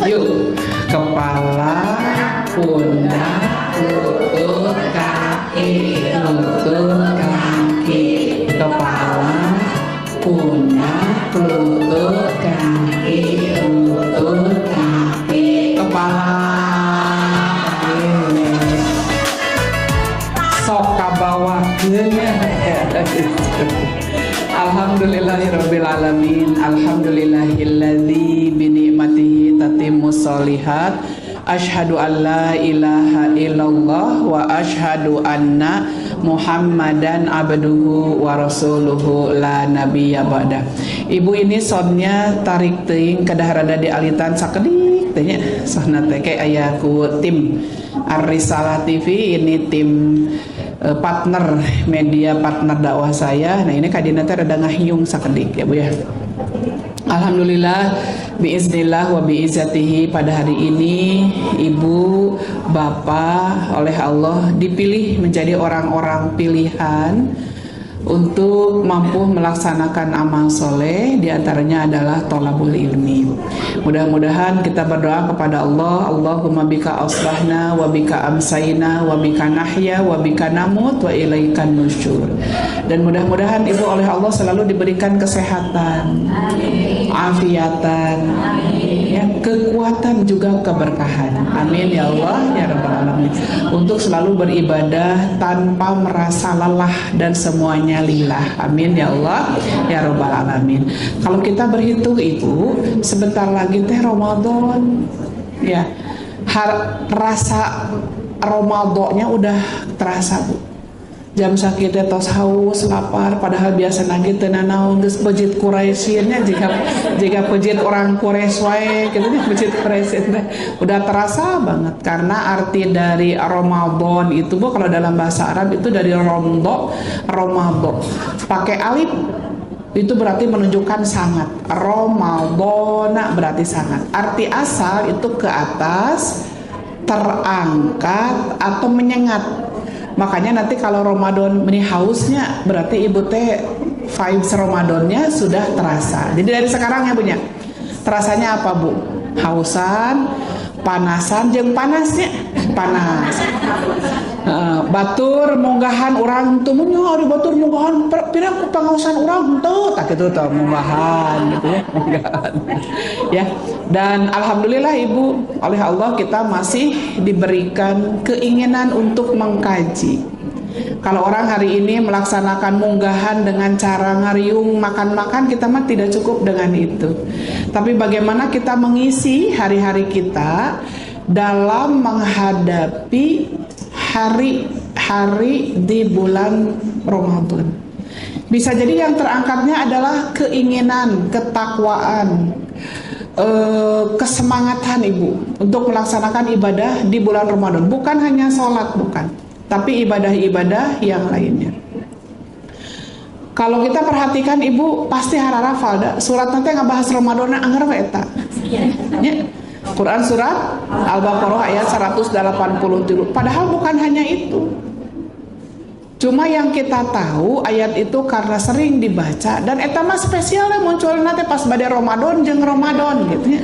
Yuk, kepala, pundak, lutut, kaki, lutut, kaki, kepala, pundak, lutut, kaki, lutut, kaki, kepala. Sok kabawa. Alhamdulillahirabbil alamin. Alhamdulillahilladzi bi ni'matihi tatimmus sholihat. Asyhadu an la ilaha illallah wa asyhadu anna Muhammadan abduhu wa rasuluhu la nabiyya ba'da. Ibu ini sonnya tarik teuing kedah rada di alitan sakedik teh nya. Sohna teh ke aya ku tim Ar-Risalah TV, ini tim partner media, partner dakwah saya. Nah ini kadina teh rada ngahiung sakedik ya Bu ya. Alhamdulillah biiznillah wa biizzatihi, pada hari ini ibu bapak oleh Allah dipilih menjadi orang-orang pilihan untuk mampu melaksanakan amal soleh, diantaranya adalah tholabul ilmi. Mudah-mudahan kita berdoa kepada Allah, Allahumma bika asbahna wa bika amsayna wa bika nahya wa bika namut wa ilaikan nusyur. Dan mudah-mudahan ibu oleh Allah selalu diberikan kesehatan, afiatan, ya, kekuatan juga keberkahan. Amin ya Allah ya rabbal alamin. Untuk selalu beribadah tanpa merasa lelah dan semuanya lillah. Amin ya Allah ya rabbal alamin. Kalau kita berhitung ibu, sebentar lagi teh Ramadan. Ya. Rasa Ramadannya udah terasa Bu. Jam sakit tos haus, lapar, padahal biasa nagih teu nanaon geus pejit Quraisy-nya jika pejit orang Quraisy wae kitu nya pejit Quraisy teh udah terasa banget, karena arti dari Ramadan itu Bu kalau dalam bahasa Arab itu dari romdo, pakai alif itu berarti menunjukkan sangat. Ramadana berarti sangat. Arti asal itu ke atas, terangkat atau menyengat. Makanya nanti kalau Ramadan ini hausnya, berarti ibu teh vibes Ramadannya sudah terasa. Jadi dari sekarang ya punya terasanya apa Bu? Hausan, panasan, jeung panasnya panas. Batur munggahan orang tuh nya ari batur munggahan pirang ku pangausan urang teu tak kitu teh munggahan gitu ya, munggahan. Ya. Dan alhamdulillah Ibu, oleh Allah kita masih diberikan keinginan untuk mengkaji. Kalau orang hari ini melaksanakan munggahan dengan cara ngariung makan-makan, kita mah tidak cukup dengan itu. Tapi bagaimana kita mengisi hari-hari kita dalam menghadapi hari-hari di bulan Ramadan. Bisa jadi yang terangkatnya adalah keinginan, ketakwaan, kesemangatan Ibu untuk melaksanakan ibadah di bulan Ramadan. Bukan hanya sholat, bukan, tapi ibadah-ibadah yang lainnya. Kalau kita perhatikan Ibu, pasti hararafal da surat nanti ngebahas Ramadan anggar we eta. Ya. Quran surat Al-Baqarah ayat 183. Padahal bukan hanya itu. Cuma yang kita tahu ayat itu karena sering dibaca, dan eta mah spesialnya muncul nanti pas badai Ramadan jeung Ramadan gitu ya.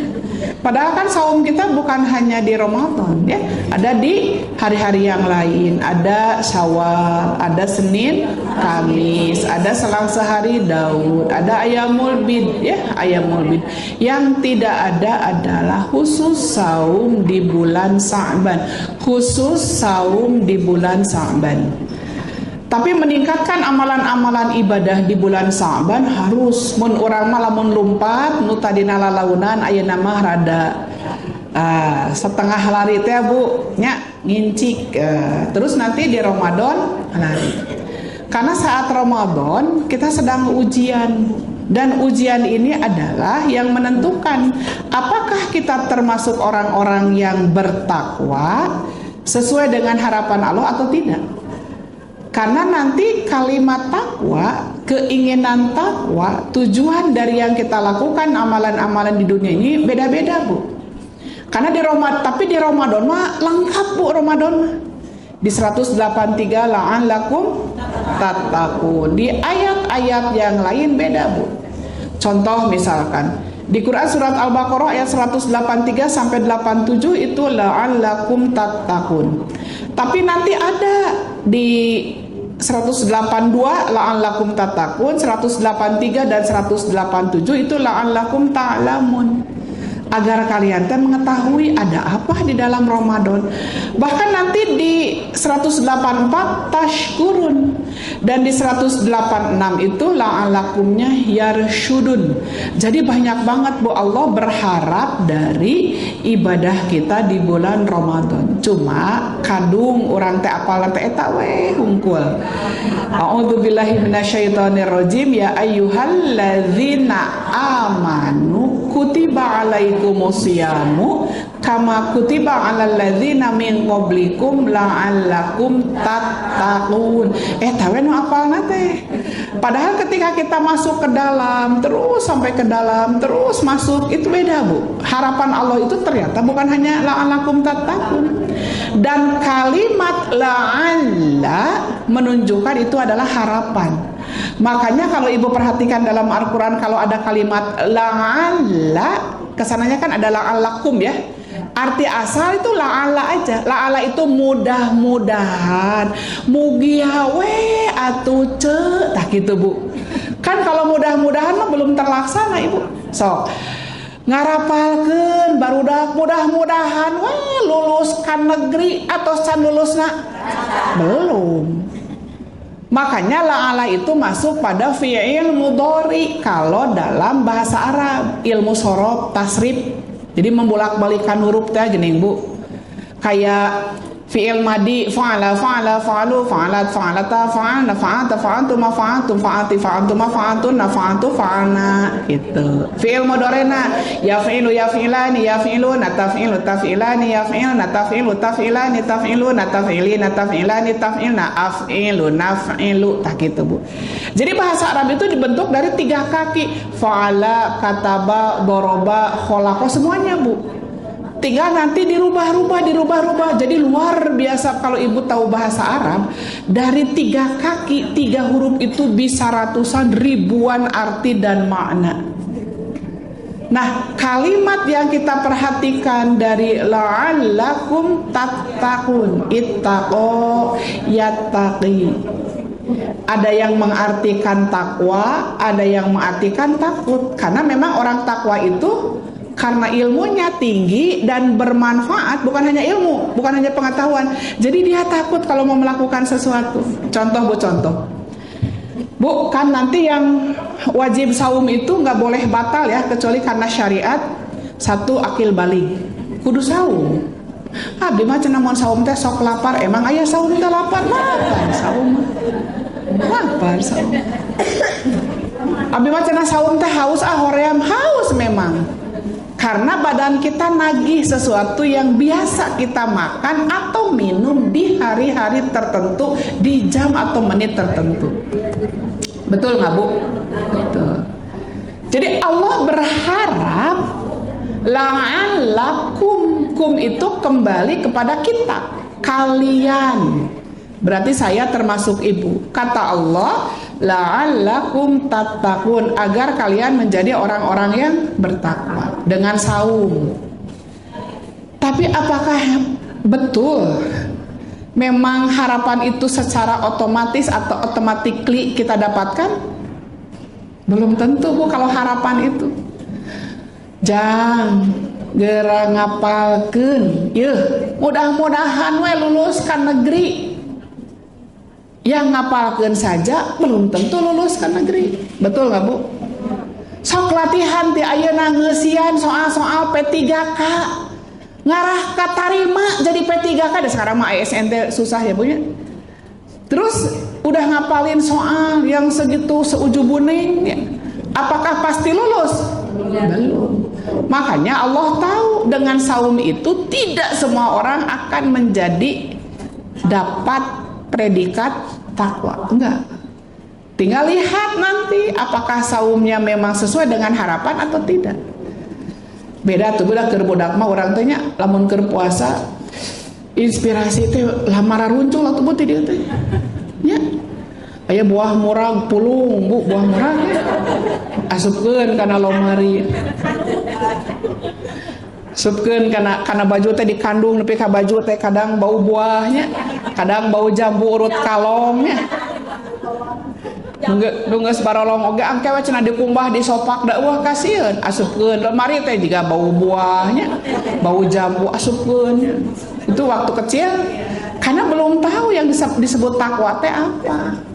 Padahal kan saum kita bukan hanya di Ramadan ya, ada di hari-hari yang lain, ada Syawal, ada Senin, Kamis, ada selang sehari Daud, ada Ayamul Bid ya, Ayamul Bid. Yang tidak ada adalah khusus saum di bulan Sa'ban, khusus saum di bulan Sa'ban. Tapi meningkatkan amalan-amalan ibadah di bulan Sa'ban harus. Mun urang mah lamun lumpat nu tadina lalaunan ayeuna mah rada setengah lari teh Bu nya ngincik, terus nanti di Ramadan lari. Karena saat Ramadan kita sedang ujian, dan ujian ini adalah yang menentukan apakah kita termasuk orang-orang yang bertakwa sesuai dengan harapan Allah atau tidak. Karena nanti kalimat takwa, keinginan takwa, tujuan dari yang kita lakukan amalan-amalan di dunia ini beda-beda Bu. Karena di Ramadan, tapi di Ramadan mah lengkap Bu Ramadan mah. Di 183 la'allakum tattaqun. Di ayat-ayat yang lain beda Bu. Contoh misalkan Di Quran surat Al-Baqarah ayat 183 sampai 87 itu la'allakum tattaqun. Tapi nanti ada di 182 la'allakum tattaqun, 183 dan 187 itu la'allakum ta'lamun. Agar kalian mengetahui ada apa di dalam Ramadan. Bahkan nanti di 184 tashkurun, dan di 186 itu la'alakumnya yarsyudun. Jadi banyak banget Bu Allah berharap dari ibadah kita di bulan Ramadan. Cuma kadung orang teh apal teh eta we hungkul. A'udzubillahi minasyaitonirrajim. Ya ayyuhalladzina amanu kutiba alaikumusyamu kama kutiba alal ladzina min qablikum la'allakum tattaqun. Tahu nu apalna teh. Padahal ketika kita masuk ke dalam, terus sampai ke dalam, terus masuk, itu beda Bu. Harapan Allah itu ternyata bukan hanya la'allakum tattaqun. Dan kalimat la'alla menunjukkan itu adalah harapan. Makanya kalau ibu perhatikan dalam Al-Quran, kalau ada kalimat la'alla, kesananya kan ada la'allakum ya. Arti asal itu la'alla aja. La'alla itu mudah-mudahan, mugia we atuh ce, tak gitu Bu. Kan kalau mudah-mudahan mah belum terlaksana ibu. So ngarapalkeun barudak mudah-mudahan we lulus kan negeri atau can lulusna belum. Makanya la'ala itu masuk pada fi'il mudhari kalau dalam bahasa Arab, ilmu sorof, tasrif. Jadi membolak-balikan huruf teh gini Bu. Kayak fi'il madi fa'ala fa'ala fa'alu fa'alat fa'alata fa'alna fa'ata fa'antum fa'antum fa'ati fa'antum fa'antun fa'antu fa'alna gitu. Fi'il mudhari'na yaf'ilu yaf'ilani yaf'iluna taf'ilu taf'ilani yaf'iluna taf'ilu taf'ilani taf'iluna taf'ilina taf'ilani taf'ilna af'ilu naf'ilu tak gitu Bu. Jadi bahasa Arab itu dibentuk dari 3 kaki, fa'ala, kataba, doroba, kholaqa, semuanya Bu. Tinggal nanti dirubah-rubah. Jadi luar biasa kalau ibu tahu bahasa Arab, dari 3 kaki, 3 huruf itu bisa ratusan ribuan arti dan makna. Nah, kalimat yang kita perhatikan dari la'allakum tattaqun, ittaqo yattaqi. Ada yang mengartikan takwa, ada yang mengartikan takut. Karena memang orang takwa itu karena ilmunya tinggi dan bermanfaat, bukan hanya ilmu, bukan hanya pengetahuan. Jadi dia takut kalau mau melakukan sesuatu. Contoh Bu, contoh. Bu, kan nanti yang wajib saum itu nggak boleh batal ya, kecuali karena syariat. 1 akil balik, kudu saum. Abdi mah cenah mun saum teh sok lapar, emang aya saum teh lapar? Lapar saum. Lapar saum. Abdi mah cenah saum teh haus hoream, haus memang. Karena badan kita nagih sesuatu yang biasa kita makan atau minum di hari-hari tertentu, di jam atau menit tertentu. Betul nggak Bu? Betul. Jadi Allah berharap la'allakum, kum itu kembali kepada kita, kalian. Berarti saya termasuk ibu. Kata Allah, la'allakum tattaqun, agar kalian menjadi orang-orang yang bertakwa dengan saum. Tapi apakah betul memang harapan itu secara otomatis atau automatically kita dapatkan? Belum tentu Bu kalau harapan itu. Jang gera ngapalkeun, yeuh mudah-mudahan we lulus ka negeri. Yang ngapalkeun saja belum tentu lulus ke negeri. Betul nggak Bu? Sok latihan ti ayeuna ngeusian soal-soal P3K. Ngarah ka tarima jadi P3K. Dan sekarang mah ASN susah ya Bu ya. Terus udah ngapalin soal yang segitu seujub-uning ya. Apakah pasti lulus? Belum. Makanya Allah tahu dengan saum itu tidak semua orang akan menjadi dapat predikat takwa. Enggak. Tinggal lihat nanti apakah saumnya memang sesuai dengan harapan atau tidak. Beda tuh, beda keur budak mah urang teh nya lamun keur puasa inspirasi teh lamara runcul atuh Bu ti dieu teh. Nya. aya buah murag pulung Bu, buah murag asupkeun kana lomari, asupkeun kana baju teh dikandung nepi ka baju teh, kadang bau buahnya, kadang bau jambu urut kalongnya. Nunggeus barolong oge angke we cenah dikumbah di sopak da wah kasieun, asupkeun lemari teh juga bau buahnya, bau jambu asupkeun. Itu waktu kecil karena belum tahu yang disebut takwa teh apa.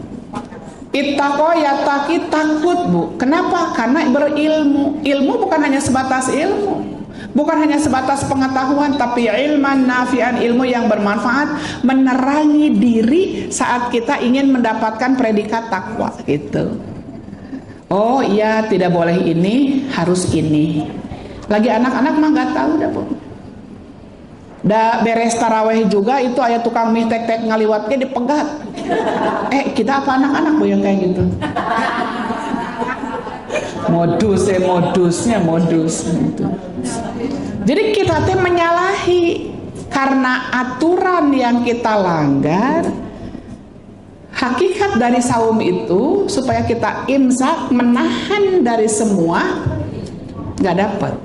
Ittaqo yattaqi, takut Bu. Kenapa? Karena berilmu. Ilmu bukan hanya sebatas ilmu, bukan hanya sebatas pengetahuan, tapi ilman nafi'an, ilmu yang bermanfaat, menerangi diri saat kita ingin mendapatkan predikat takwa gitu. Oh iya, tidak boleh ini, harus ini. Lagi anak-anak mah nggak tahu dah Bu. Da beres taraweh juga itu aya tukang mie tek-tek ngaliwatnya dipegat. Kita apa anak-anak Bu yang kayak gitu? Modusnya gitu. Jadi kita teh menyalahi karena aturan yang kita langgar. Hakikat dari saum itu supaya kita imsak, menahan dari semua, nggak dapat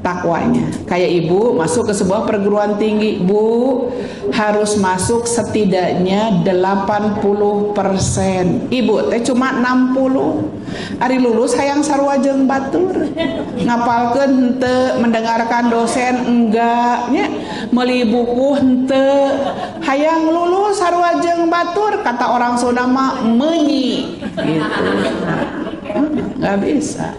takwanya. Kayak ibu masuk ke sebuah perguruan tinggi, Bu, harus masuk setidaknya 80%. Ibu teh cuma 60. Ari lulus hayang sarua jeung batur. Ngapalkeun henteu, mendengarkan dosen enggak nya, meuli buku henteu. Hayang lulus sarua jeung batur, kata orang Sunda mah meunyi gitu. Enggak bisa.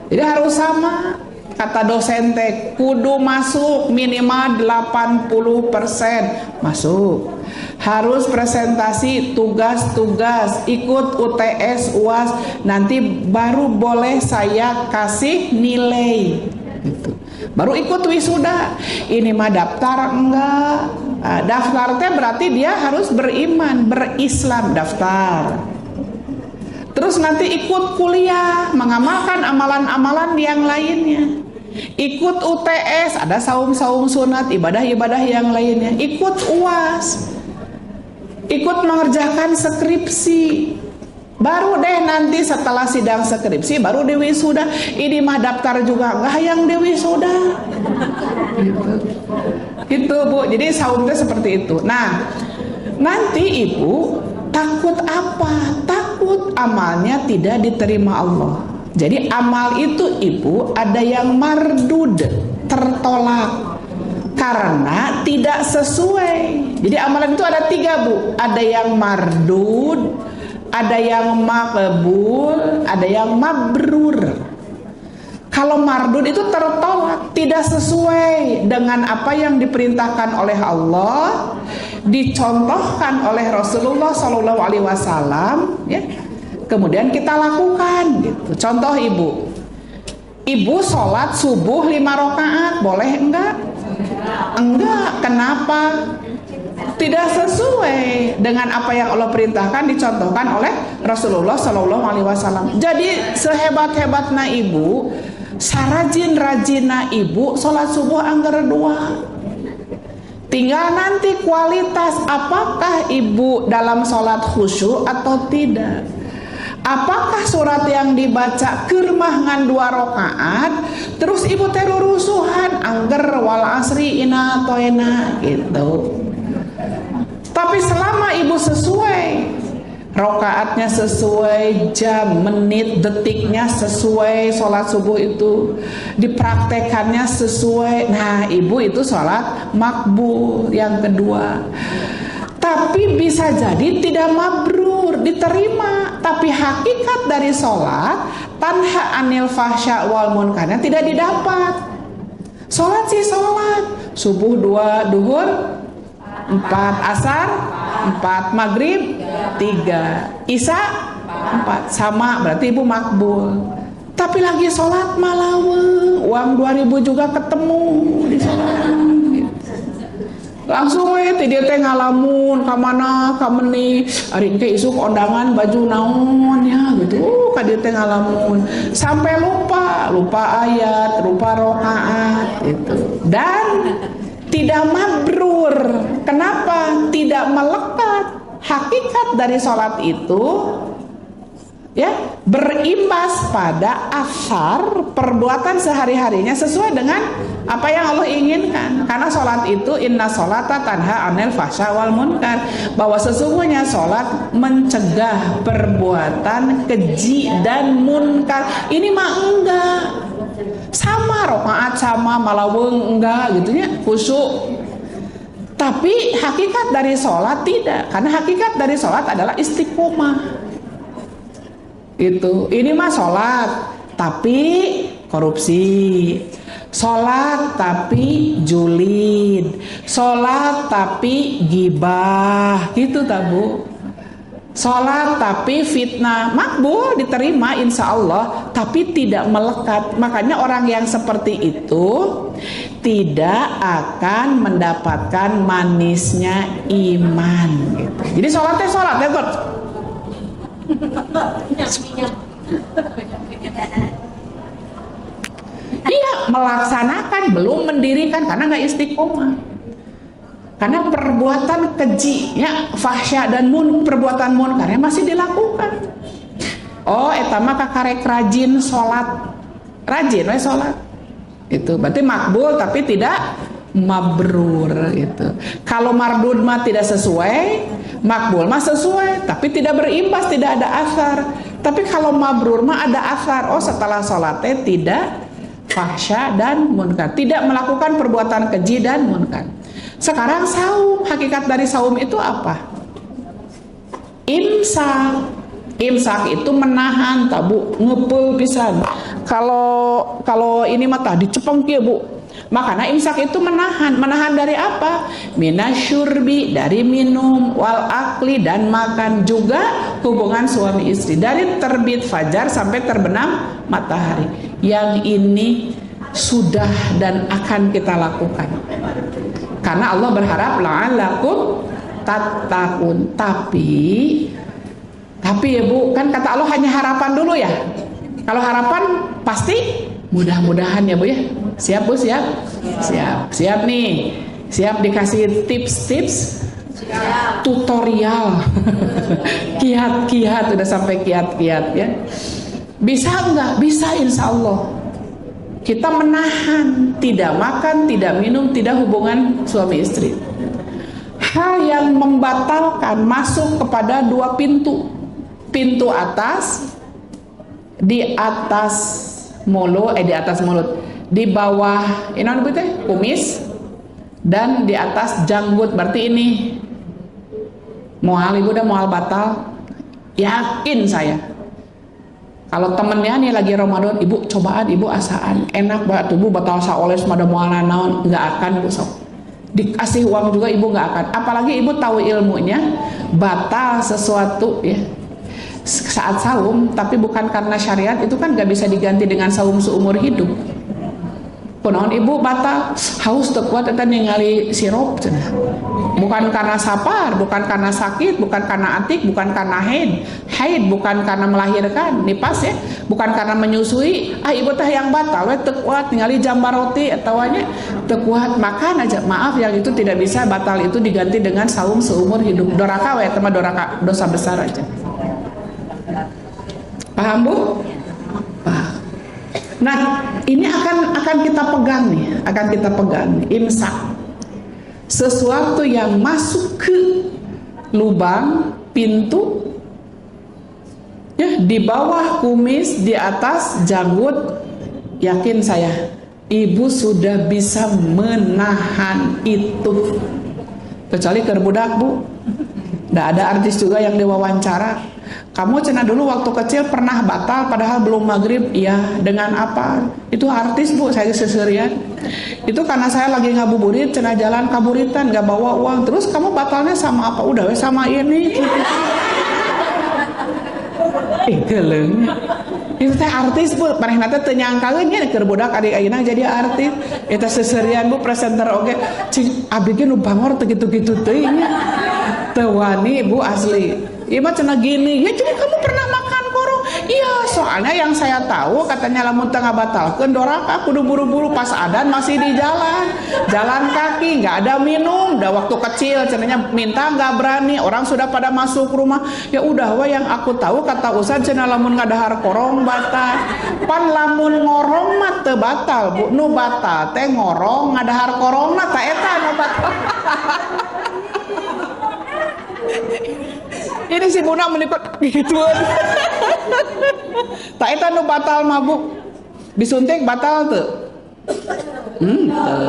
Jadi harus sama. Kata dosen teh kudu masuk minimal 80% masuk. Harus presentasi tugas-tugas, ikut UTS UAS, nanti baru boleh saya kasih nilai gitu. Baru ikut wisuda. Ini mah daftar enggak. Daftar teh berarti dia harus beriman, berislam, daftar. Terus nanti ikut kuliah, mengamalkan amalan-amalan yang lainnya. Ikut UTS, ada saum-saum sunat, ibadah-ibadah yang lainnya. Ikut UAS, ikut mengerjakan skripsi. Baru deh nanti setelah sidang skripsi baru diwisuda. Ini mah daftar juga enggak yang diwisuda. Gitu Bu. Jadi saumnya seperti itu. Nah, nanti Ibu takut apa? Takut amalnya tidak diterima Allah. Jadi amal itu Ibu ada yang mardud, tertolak karena tidak sesuai. Jadi amalan itu ada 3 Bu. Ada yang mardud, ada yang maqbul, ada yang mabrur. Kalau mardud itu tertolak, tidak sesuai dengan apa yang diperintahkan oleh Allah, dicontohkan oleh Rasulullah SAW, ya. Kemudian kita lakukan gitu. Contoh Ibu sholat subuh 5 rakaat, boleh enggak? Enggak. Kenapa? Tidak sesuai dengan apa yang Allah perintahkan, dicontohkan oleh Rasulullah SAW. Jadi sehebat-hebatna Ibu, sarajin-rajinna Ibu sholat subuh anggar 2. Tinggal nanti kualitas, apakah Ibu dalam sholat khusyuk atau tidak. Apakah surat yang dibaca kermah ngan 2 rakaat, terus Ibu terurusuhan angger wal asri ina toena gitu. Tapi selama Ibu sesuai, rakaatnya sesuai, jam, menit, detiknya sesuai, sholat subuh itu dipraktekannya sesuai, nah Ibu itu sholat makbul yang kedua. Tapi bisa jadi tidak mabrur, diterima, tapi hakikat dari sholat tanha anil fahsya wal munkarnya tidak didapat. Sholat sih sholat, subuh 2, duhur 4, asar 4, maghrib 3, isya 4, sama berarti Ibu makbul. Tapi lagi sholat malaweng, uang 2000 juga ketemu di sholat. Langsung dia teh ngalamun kamana kameni ari teh isuk kondangan baju naon ya gitu. Ka dieu teh ngalamun sampai lupa ayat, lupa rakaat itu. Dan tidak mabrur. Kenapa? Tidak melekat hakikat dari sholat itu ya berimbas pada asar perbuatan sehari-harinya sesuai dengan apa yang Allah inginkan. Karena sholat itu inna sholata tanha anil fahsya wal munkar, bahwa sesungguhnya sholat mencegah perbuatan keji dan munkar. Ini mah enggak sama rokaat sama malaweng enggak gitunya khusyuk. Tapi hakikat dari sholat tidak, karena hakikat dari sholat adalah istiqomah. Itu ini mah sholat tapi korupsi, sholat tapi julid, sholat tapi gibah, gitu tabu. Sholat tapi fitnah, makbul diterima insya Allah, tapi tidak melekat. Makanya orang yang seperti itu tidak akan mendapatkan manisnya iman gitu. Jadi sholatnya sholat ya God. Iya, melaksanakan belum mendirikan karena nggak istiqomah. Karena perbuatan keji, ya, fahsya dan perbuatan munkarnya masih dilakukan. Oh, etama kakarek rajin sholat, rajin sholat. Itu berarti makbul tapi tidak mabrur itu. Kalau mardud mah tidak sesuai, makbul mah sesuai, tapi tidak berimbas, tidak ada asar. Tapi kalau mabrur mah ada asar. Oh, setelah sholatnya tidak fahsya dan munkar, tidak melakukan perbuatan keji dan munkar. Sekarang saum, hakikat dari saum itu apa? Imsak. Imsak itu menahan, tabu ngepul pisan. Kalau ini mah tadi cepeng ya Bu. Makanya imsak itu menahan dari apa? Minasyurbi, dari minum, wal akli, dan makan, juga hubungan suami istri dari terbit fajar sampai terbenam matahari. Yang ini sudah dan akan kita lakukan karena Allah berharap la'allakum tattaqun. Tapi ya Bu, kan kata Allah hanya harapan dulu ya. Kalau harapan pasti mudah-mudahan ya Bu ya. Siap Bu, siap? Siap nih. Siap dikasih tips-tips, tutorial, kiat-kiat, udah sampai kiat-kiat ya. Bisa enggak? Bisa insya Allah. Kita menahan, tidak makan, tidak minum, tidak hubungan suami istri. Hal yang membatalkan masuk kepada dua pintu. Pintu atas, di atas mulut, di bawah kumis, dan di atas janggut. Berarti ini moal ibu udah moal batal. Yakin saya. Kalau temennya nih lagi Ramadan, ibu cobaan, ibu asaan enak banget tubuh batal saoles mada moalna naon, nggak akan Bu sok. Dikasih uang juga ibu nggak akan. Apalagi ibu tahu ilmunya, batal sesuatu ya saat saum, tapi bukan karena syariat, itu kan nggak bisa diganti dengan saum seumur hidup. Kunaon ibu batal haus teu kuat eta ningali sirup cenah. Bukan karena sapar, bukan karena sakit, bukan karena antik, bukan karena haid, bukan karena melahirkan, nipas ya, bukan karena menyusui. Ibu teh yang batal we teu kuat ningali jambar roti atawa nya teu kuat makan aja. Maaf, yang itu tidak bisa, batal itu diganti dengan saum seumur hidup. Doraka we teh mah doraka dosa besar aja. Paham Bu? Paham. Nah, ini akan kita pegang nih, imsak. Sesuatu yang masuk ke lubang pintu ya, di bawah kumis, di atas janggut. Yakin saya, ibu sudah bisa menahan itu. Kecuali kerbudak Bu. Nggak ada artis juga yang diwawancara. Kamu cenah dulu waktu kecil pernah batal padahal belum maghrib. Iya, dengan apa? Itu artis Bu, saya seserian. Itu karena saya lagi ngabuburit, cenah jalan kaburitan, gak bawa uang. Terus kamu batalnya sama apa? Udah sama ini. Geleng. Itu teh artis Bu, manehna teh teu nyangkaeun nya keur budak adik ayeuna jadi artis. Eta seserian Bu, presenter oge. Cing abdi ge nu bangor teu gitu-gitu teuing nya. Teu wani Bu asli. Iya mah cenah gini, ya jadi kamu pernah makan korong? Iya, sok soalnya yang saya tahu katanya lamun tengah batalkeun doraka kudu buru-buru pas adzan masih di jalan kaki, nggak ada minum. Udah waktu kecil cenanya minta nggak berani, orang sudah pada masuk rumah. Ya udah wah yang aku tahu kata Ustaz cenah lamun ngadahar korong batal. Pan lamun ngorong mah teu batal Bu, nu batal teh ngorong ngadahar korongna ta eta nu batal. Ini si Buna melipat gituan. Tak eta nu batal mah Bu. Disuntik batal tuh.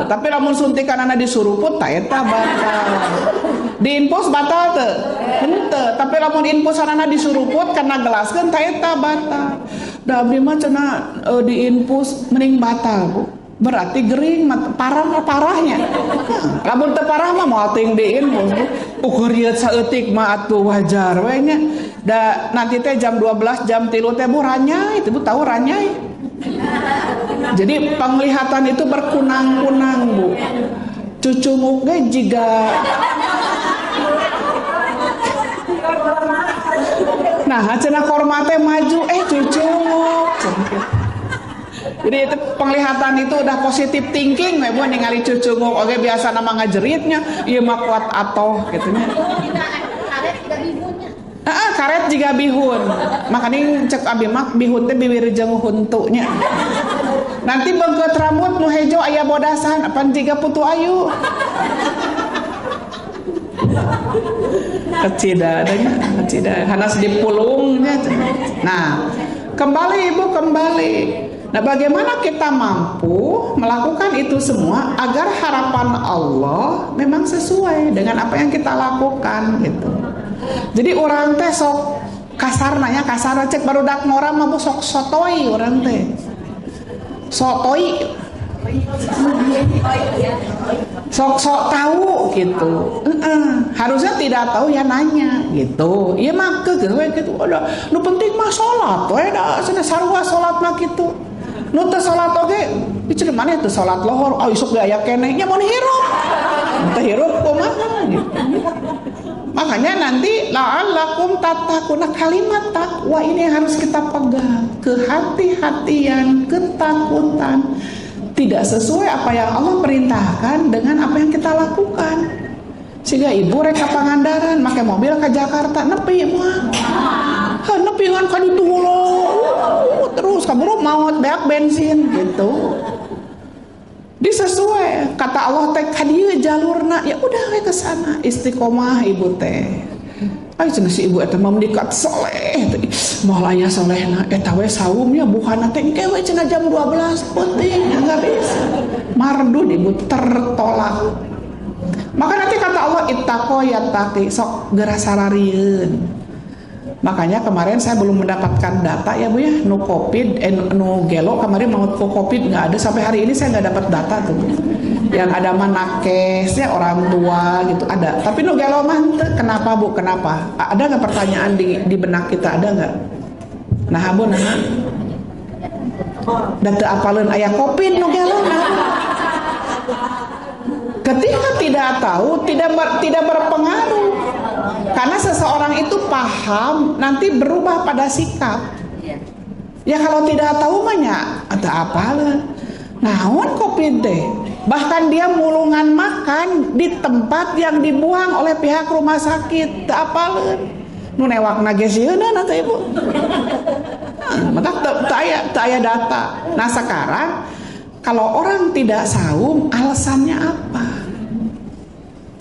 Tapi lamun suntikanana disuruput tak eta batal. Diinfus batal tuh. Henteu, tapi lamun infusanana disuruput karena gelaskeun tak eta batal. Da abdi mah cenah diinfus mending batal Bu. Berarti gering parahnya. Lamun teu parah mah moal teuing diinfus. Ukur ieu saeutik mah atuh wajar we nya. Da nanti teh jam 12 jam 3 teh Bu ranyai, itu Bu tahu ranyai. Jadi penglihatan itu berkunang-kunang Bu. Cucunguk ge jiga. Nah, cenah korma teh maju cucunguk. Jadi itu penglihatan itu udah positif thinking we Bu ningali cucunguk oge biasa nama ngajeritnya ieu mah kuat atoh gitu nya. Karet juga bihun. Makanya cek abi mak bihun teh biwirjeung huntu nya. Nanti beungkeut rambut nu hejo aya bodasan apan jiga putu ayu. Kecida adanya, kecida hanas dipulungnya. Nah, kembali Ibu kembali. Nah, bagaimana kita mampu melakukan itu semua agar harapan Allah memang sesuai dengan apa yang kita lakukan gitu. Jadi orang teh sok kasar nanya kasar cek barudak ngora mah Bu sok sotoi orang teh. Sotoi. Sok tahu gitu. Harusnya tidak tahu ya nanya gitu. Ieu mah keugeuh we kitu. Nu penting mah salat we da cenah sarua salat mah kitu. Nu teu salat oge cenah maneh teu salat lohor isuk ge aya keneh nya mun hirup. Teu hirup kumaha gitu. Makanya nanti la'allakum tattaquna kalimat takwa ini harus kita pegang. Kehati-hatian, ketakutan tidak sesuai apa yang Allah perintahkan dengan apa yang kita lakukan. Sehingga ibu rek ka Pangandaran make mobil ke Jakarta nepi mah. Nepi kan ka ditu terus kaburu maot beak bensin gitu. Disesuai kata Allah teh ka dieu jalurna ya udah we ke sana istiqomah ibu teh. Ai cenah si ibu eta mah mendikat soleh teh. Moal aya solehna eta we saumnya bukanna teh engke we cenah jam 12 penting enggak bisa. Mardun ibu tertolak. Maka nanti kata Allah ittaqo yattaqi sok geura sararieun. Makanya kemarin saya belum mendapatkan data ya Bu ya, nu covid nu gelo kemarin mau covid nggak ada sampai hari ini saya nggak dapat data tuh. Yang ada mah nakesnya orang tua gitu ada, tapi nu gelo mah kenapa Bu kenapa? Ada nggak pertanyaan di benak kita ada nggak? Nah Bu nah, dan teu apaleun aya covid nu gelo nah. Ketika tidak tahu tidak berpengaruh. Karena seseorang itu paham nanti berubah pada sikap. Ya kalau tidak tahu banyak atau apalah. Naon covid teh. Bahkan dia mulungan makan di tempat yang dibuang oleh pihak rumah sakit. Teu apaleun. Nu newakna ge sieuna teh Ibu. Maka teu aya data. Nah sekarang kalau orang tidak saum alasannya apa?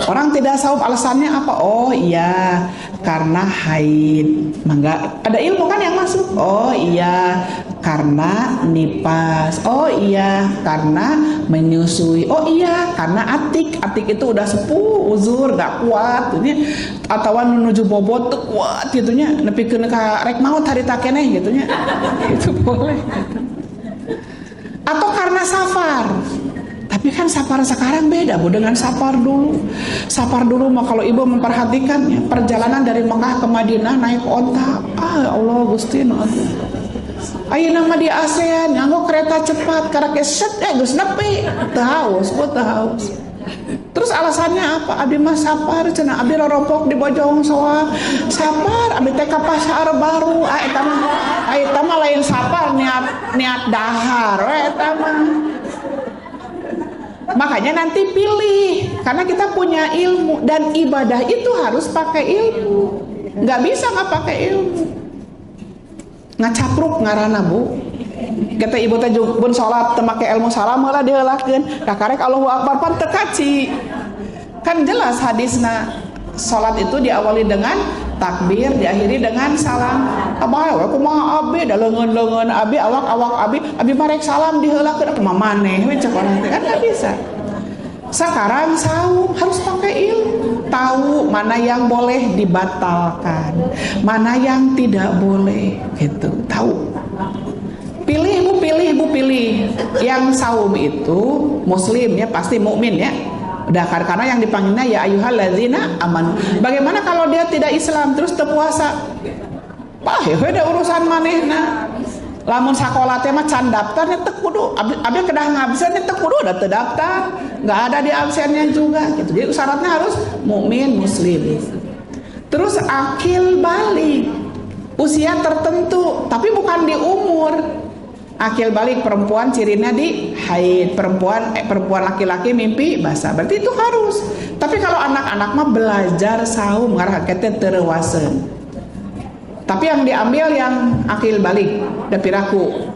Orang tidak saum alasannya apa? Oh iya, karena haid. Mangga ada ilmu kan yang masuk. Oh iya, karena nipas. Oh iya, karena menyusui. Oh iya, karena atik. Atik itu udah sepuh, uzur, gak kuat. Atau menuju bobot tuh kuat gitunya. Nepikeun ka rek maut harita keneh gitunya. Itu boleh. Atau karena safar. Tapi kan safar sekarang beda Bu dengan safar dulu. Safar dulu mah kalau ibu memperhatikannya perjalanan dari Mekah ke Madinah naik onta. Ya Allah Gusti ayeuna mah di ASEAN nganggo kereta cepat karena keset geus nepi teu haus Bu teu haus. Terus alasannya apa? Abdi mah safar cenah abdi rorompok di Bojong Soang. Safar abdi teh ka Pasar Baru. Eta mah lain safar niat dahar eta mah. Makanya nanti pilih, karena kita punya ilmu dan ibadah itu harus pakai ilmu. Nggak bisa nggak pakai ilmu. Ngacapruk ngarana bu. Kata ibu teh pun sholat temake ilmu salam malah diheulahkeun. Kakarek Allahu Akbar pan teu kaci. Kan jelas hadisna sholat itu diawali dengan takbir, diakhiri dengan salam. Abah we kumaha abi da leungeun-leungeun abi awak-awak abi marek salam diheulahkeun kumaha maneh we cek orang teh kan enggak bisa. Sekarang saum harus pakai ilmu, tahu mana yang boleh dibatalkan, mana yang tidak boleh gitu, tahu. Pilih bu pilih. Yang saum itu muslim ya, pasti mukmin ya. Udah karena yang dipanggilnya ya ayyuhalladzina aman. Bagaimana kalau dia tidak Islam terus teu puasa? Pah ya beda urusan manehna. Lamun sakola teh mah can daftar teh kudu abi kedah ngabsen teh kudu da teu daftar. Enggak ada di absennya juga gitu. Jadi syaratnya harus mukmin muslim. Terus akil balik. Usia tertentu, tapi bukan di umur. Akil balik perempuan cirinya di haid, perempuan laki-laki mimpi basah, berarti itu harus. Tapi kalau anak-anak mah belajar saum ngarah kete terwasen. Tapi yang diambil yang akil balik, da piraku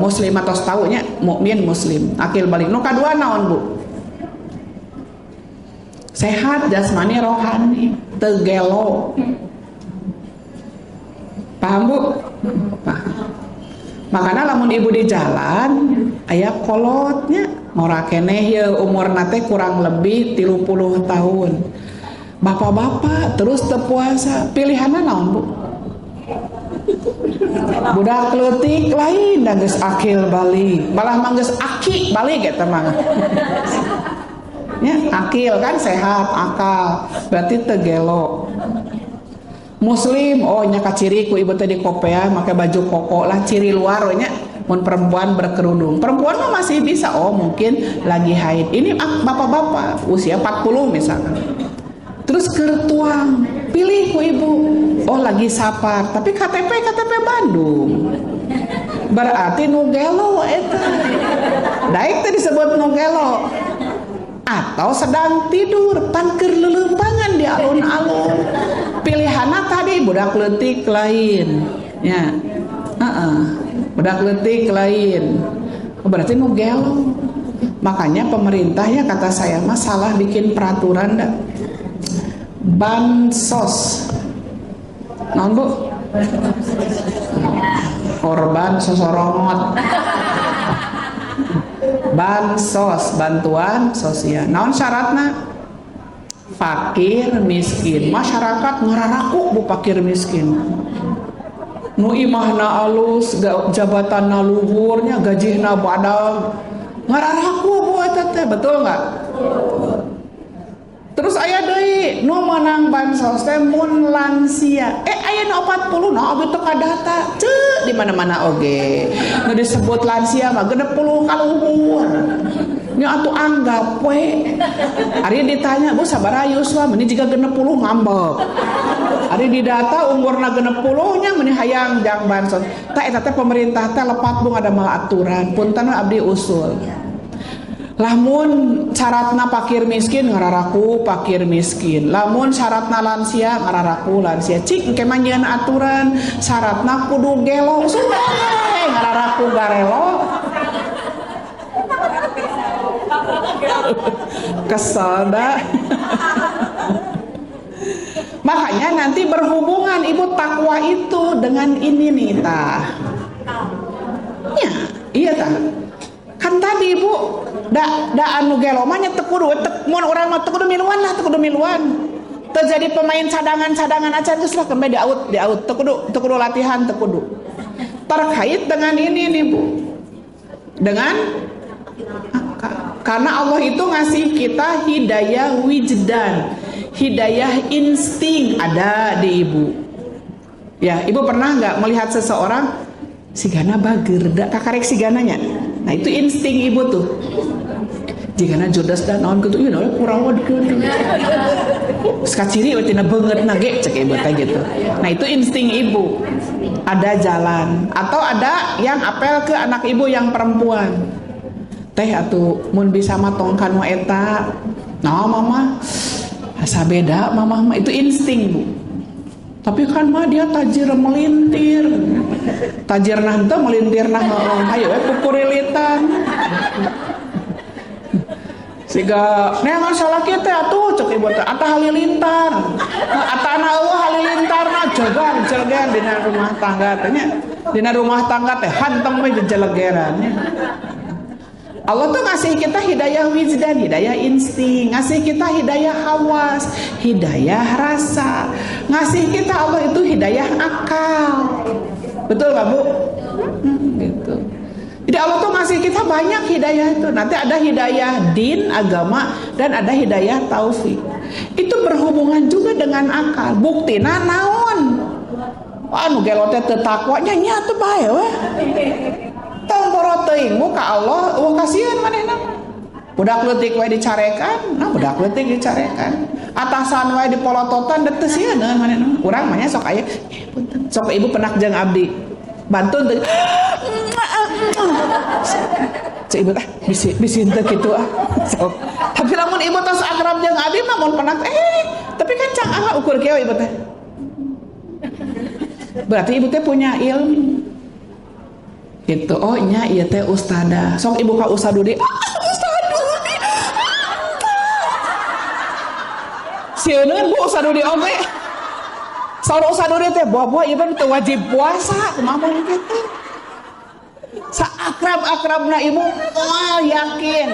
muslim atau taunya mukmin muslim, akil balik. Nu kadua naon bu? Sehat jasmani rohani, teu gelo. Paham bu? Paham. Makanya lamun ibu di jalan aya kolotnya mora keneh ya umur nate kurang lebih 30 tahun. Bapak-bapak terus teu puasa, pilihanna naon bu? Budak leutik lain da geus akil balik, malah mah geus aki balik eta mah. Ya, akil kan sehat, akal, berarti teu gelo. Muslim, oh nya kaciri ku ibu tadi kopea make baju koko lah ciri luar nya. Mun perempuan berkerudung, perempuan mah masih bisa, oh mungkin lagi haid. Ini bapak-bapak usia 40 misalkan. Terus kertuang, pilih ku ibu, oh lagi sapar, tapi KTP Bandung. Berarti nu gelo eta. Daek teh disebut nu gelo. Atau sedang tidur pan keur leuleumpangan di alun-alun. Pilihanna tadi budak leutik lain ya. Budak leutik lain. Berarti nu gelo. Makanya pemerintah ya kata saya mah salah bikin peraturan dah. Bansos. Naon bu? Korban sosorongot. Bansos, bantuan sosial. Naon syaratna? Fakir miskin. Masyarakat ngararaku bu fakir miskin. Nu imahna alus, jabatanna luhurnya, gajihna badag. Ngararaku bu eta teh, betul nggak? Terus aya deui nu menang bansos teh mun lansia. Aya nu 40 nu abi teu kadata. Ceu di mana-mana oge. Nu disebut lansia mah 60 kaluhur. Nya atuh anggap we. Ari ditanya, "Bu sabaraha yuswa?" Meni jiga 60 ngambek. Ari didata umurna 60 nya meni hayang jang bansos. Tah eta teh pemerintah teh lepat bu ngadamel aturan. Punten abdi usul. Lamun syaratna fakir miskin ngararaku fakir miskin, lamun syaratna lansia ngararaku lansia. Cik engke mah nyieun aturan syaratna kudu gelo sudah ngararaku garelo. Kesel dah. Makanya nanti berhubungan ibu takwa itu dengan ini nih tah. Ya, iya tah. Kan tadi ibu da anu gelo mah nya teu kudu mun urang mah teu kudu miluan lah, teu kudu miluan. Teu jadi pemain cadangan acan geus lah kembe di out teu kudu latihan teu kudu. Terkait dengan ini nih Bu. Dengan karena Allah itu ngasih kita hidayah wijdan, hidayah insting ada di ibu. Ya, ibu pernah nggak melihat seseorang sigana bager, kakarek sigananya. Nah itu insting ibu tuh. Jigana jodas dan naon gitu, ieu kurang waduh. Sekaciri we tina beungeut na ge cek ibu teh gitu. Nah itu insting ibu. ada jalan. Atau ada yang apel ke anak ibu yang perempuan, teh atuh mun bisa mah tongkan wa eta. Nah mama asa beda, mama mah itu insting Bu. Tapi kan mah dia tajir melintir. Tajir nah teh melintir nah hayu we kukurilitan. Siga neangan salaki teh atuh cek ibu teh atah halilintar. Atana eueuh halilintarna jogan jelegean dina rumah tangga teh nya. Dina rumah tangga teh hanteng we jelegeran. Allah tuh ngasih kita hidayah wijdan, hidayah insting, ngasih kita hidayah hawas, hidayah rasa, ngasih kita Allah itu hidayah akal. Betul gak Bu? Gitu. Jadi Allah tuh ngasih kita banyak hidayah itu. Nanti ada hidayah din, agama, dan ada hidayah taufik. Itu berhubungan juga dengan akal. Buktina naon? Anu gelote teu takwa nya nya teu bae we. Tong boro teuing ka Allah, kasihan manehna. Budak leutik wae dicarekan, nah budak leutik dicarekan. Atasan wae dipolototan teu sieun manehna. Urang mah nya sok aya, punten. Sok ibu penak jeung abdi. Bantun teh. Cek ibu teh bisi teh kitu ah. Sok. Tapi lamun ibu tos akrab jeung abdi mah mun penak tapi kan cang angga ukur kieu ibu teh. Berarti ibu teh punya ilmu. Gitu. Oh nya ieu teh ustadah. Sok ibu ka ustadudi. Ustadudi. Sieun Bu ustadudi oge. Saur ustadudi teh buah-buah ieu teh wajib puasa kumaha kitu. Saakrab-akrabna ibu yakin.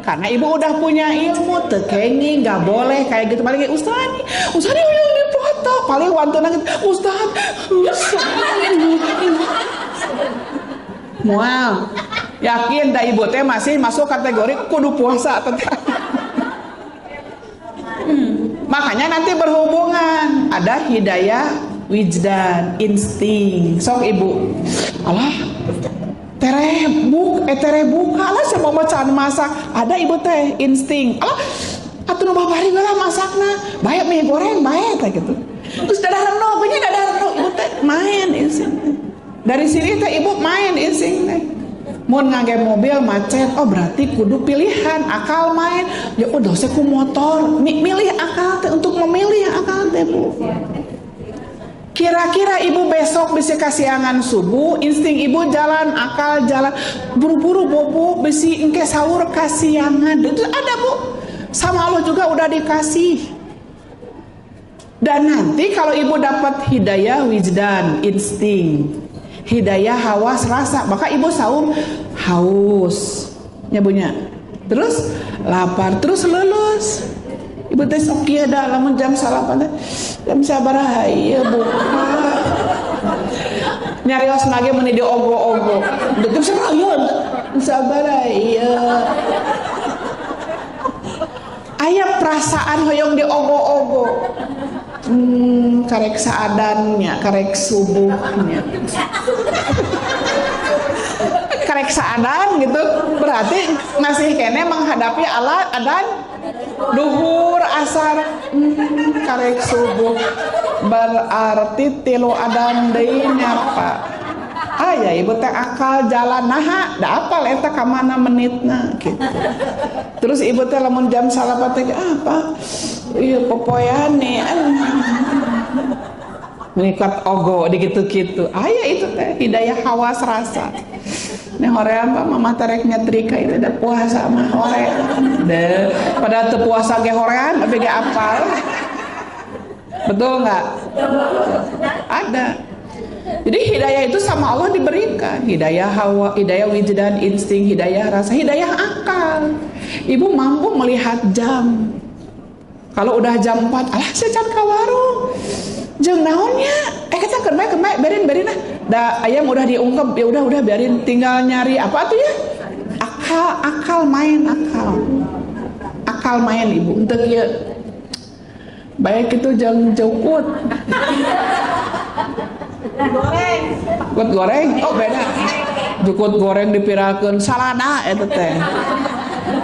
Karena ibu udah punya ilmu teu kenging, enggak boleh kayak gitu paling Ustad yang dipoto. Paling wantuna Ustad. Wow, yakin da ibu teh masih masuk kategori kudu puasa Makanya nanti berhubungan ada hidayah wijdan, insting. Sok ibu, alah tere buka lah sama bacaan masak. Ada ibu teh insting, alah atuh nu babari lah masakna, bae mie goreng bae teh gitu. Terus dadah reno, punya dadah reno ibu teh main insting. Dari sini teh ibu main insting teh. Mun ngangge mobil macet, oh berarti kudu pilihan akal main. Ya udah saya ku motor, milih akal teh untuk memilih akal teh Bu. Kira-kira ibu besok bisa kasiangan subuh, insting ibu jalan, akal jalan, buru-buru bobo bisi engke sahur kasiangan. Itu ada Bu. Sama Allah juga udah dikasih. Dan nanti kalau ibu dapat hidayah wijdan, insting, hidayah hawas rasa, maka ibu sahur haus nyabunya, terus lapar, terus lulus. Ibu teh sok kieu da lamun jam 8 teh jam sabaraha ieu buka nyarios nage meuni di ogo-ogo jam sabaraha ieu sabaraha ieu aya perasaan hoyong di ogo-ogo. Karek saadannya, karek subuhnya, karek saadan gitu, berarti masih kene menghadapi alat adan duhur asar, karek subuh berarti tilu adan deui nyapa. Aya ibu teh akal jalan naha da apal eta ka mana menitna gitu. Terus ibu teh lamun jam 9 teh apa? Iya popoyane menikat ogo digitu-gitu. Aya itu teh hidayah hawas rasa. Nih hoream Pak mama tarek nyetrika itu ada puasa mah hoream. Deh pada teu puasa ge hoream tapi ge apal. Betul enggak? Ada. Jadi hidayah itu sama Allah diberikan. Hidayah hawa, hidayah wijdan, insting, hidayah rasa, hidayah akal. Ibu mampu melihat jam. Kalau udah jam 4, alah saya can ka warung. Jeung naonnya? Kita kemai berin nah. Da ayam udah diungkep, ya udah biarin tinggal nyari apa tuh ya? Akal main akal. Akal main ibu. Untuk ya baik itu jeung jukut. Jukut goreng, oh beda. Jukut goreng dipirakeun salada eta teh.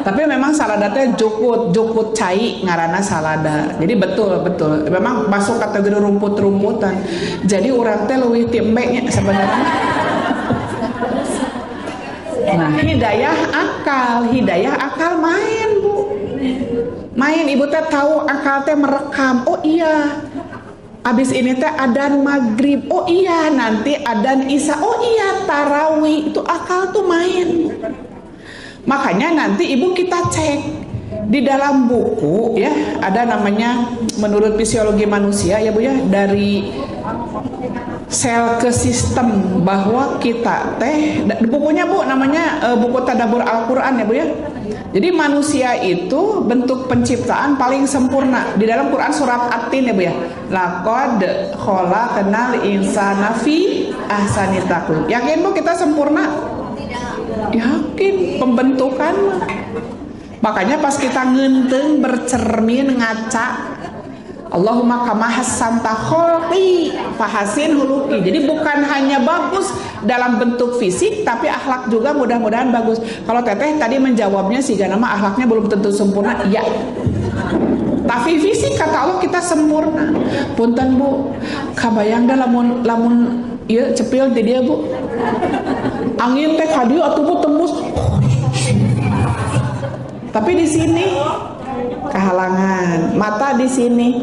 Tapi memang salada teh jukut cai ngaranna salada. Jadi betul memang masuk kategori rumput-rumputan. Jadi orang teh leuwih ti embe nya sebenarnya. Nah, hidayah akal main, Bu. Main, ibu teh tahu akal teh merekam. Oh iya, abis ini teh adzan maghrib. Oh iya, nanti adzan isya. Oh iya, tarawih. Itu akal tuh main. Makanya nanti ibu kita cek di dalam buku ya, ada namanya menurut fisiologi manusia ya Bu ya, dari sel ke sistem, bahwa kita teh bukunya Bu namanya buku Tadabbur Al-Qur'an ya Bu ya. Jadi manusia itu bentuk penciptaan paling sempurna di dalam Quran surat At-Tin ya Bu ya. Laqad khalaqnal insana fi ahsani taqwim. Yakin Bu kita sempurna? Yakin, pembentukan. Makanya pas kita ngenteng bercermin ngaca, Allahumma kama hassanta kholqi fahasin huluki. Jadi bukan hanya bagus dalam bentuk fisik, tapi akhlak juga mudah-mudahan bagus. Kalau teteh tadi menjawabnya sih nama akhlaknya belum tentu sempurna, ya. Tapi fisik kata Allah kita sempurna. Punten Bu, kabayang dah lamun ieu cepil di dia Bu. Angin teh kadieu atuh Bu tembus. Tapi di sini kehalangan, mata di sini,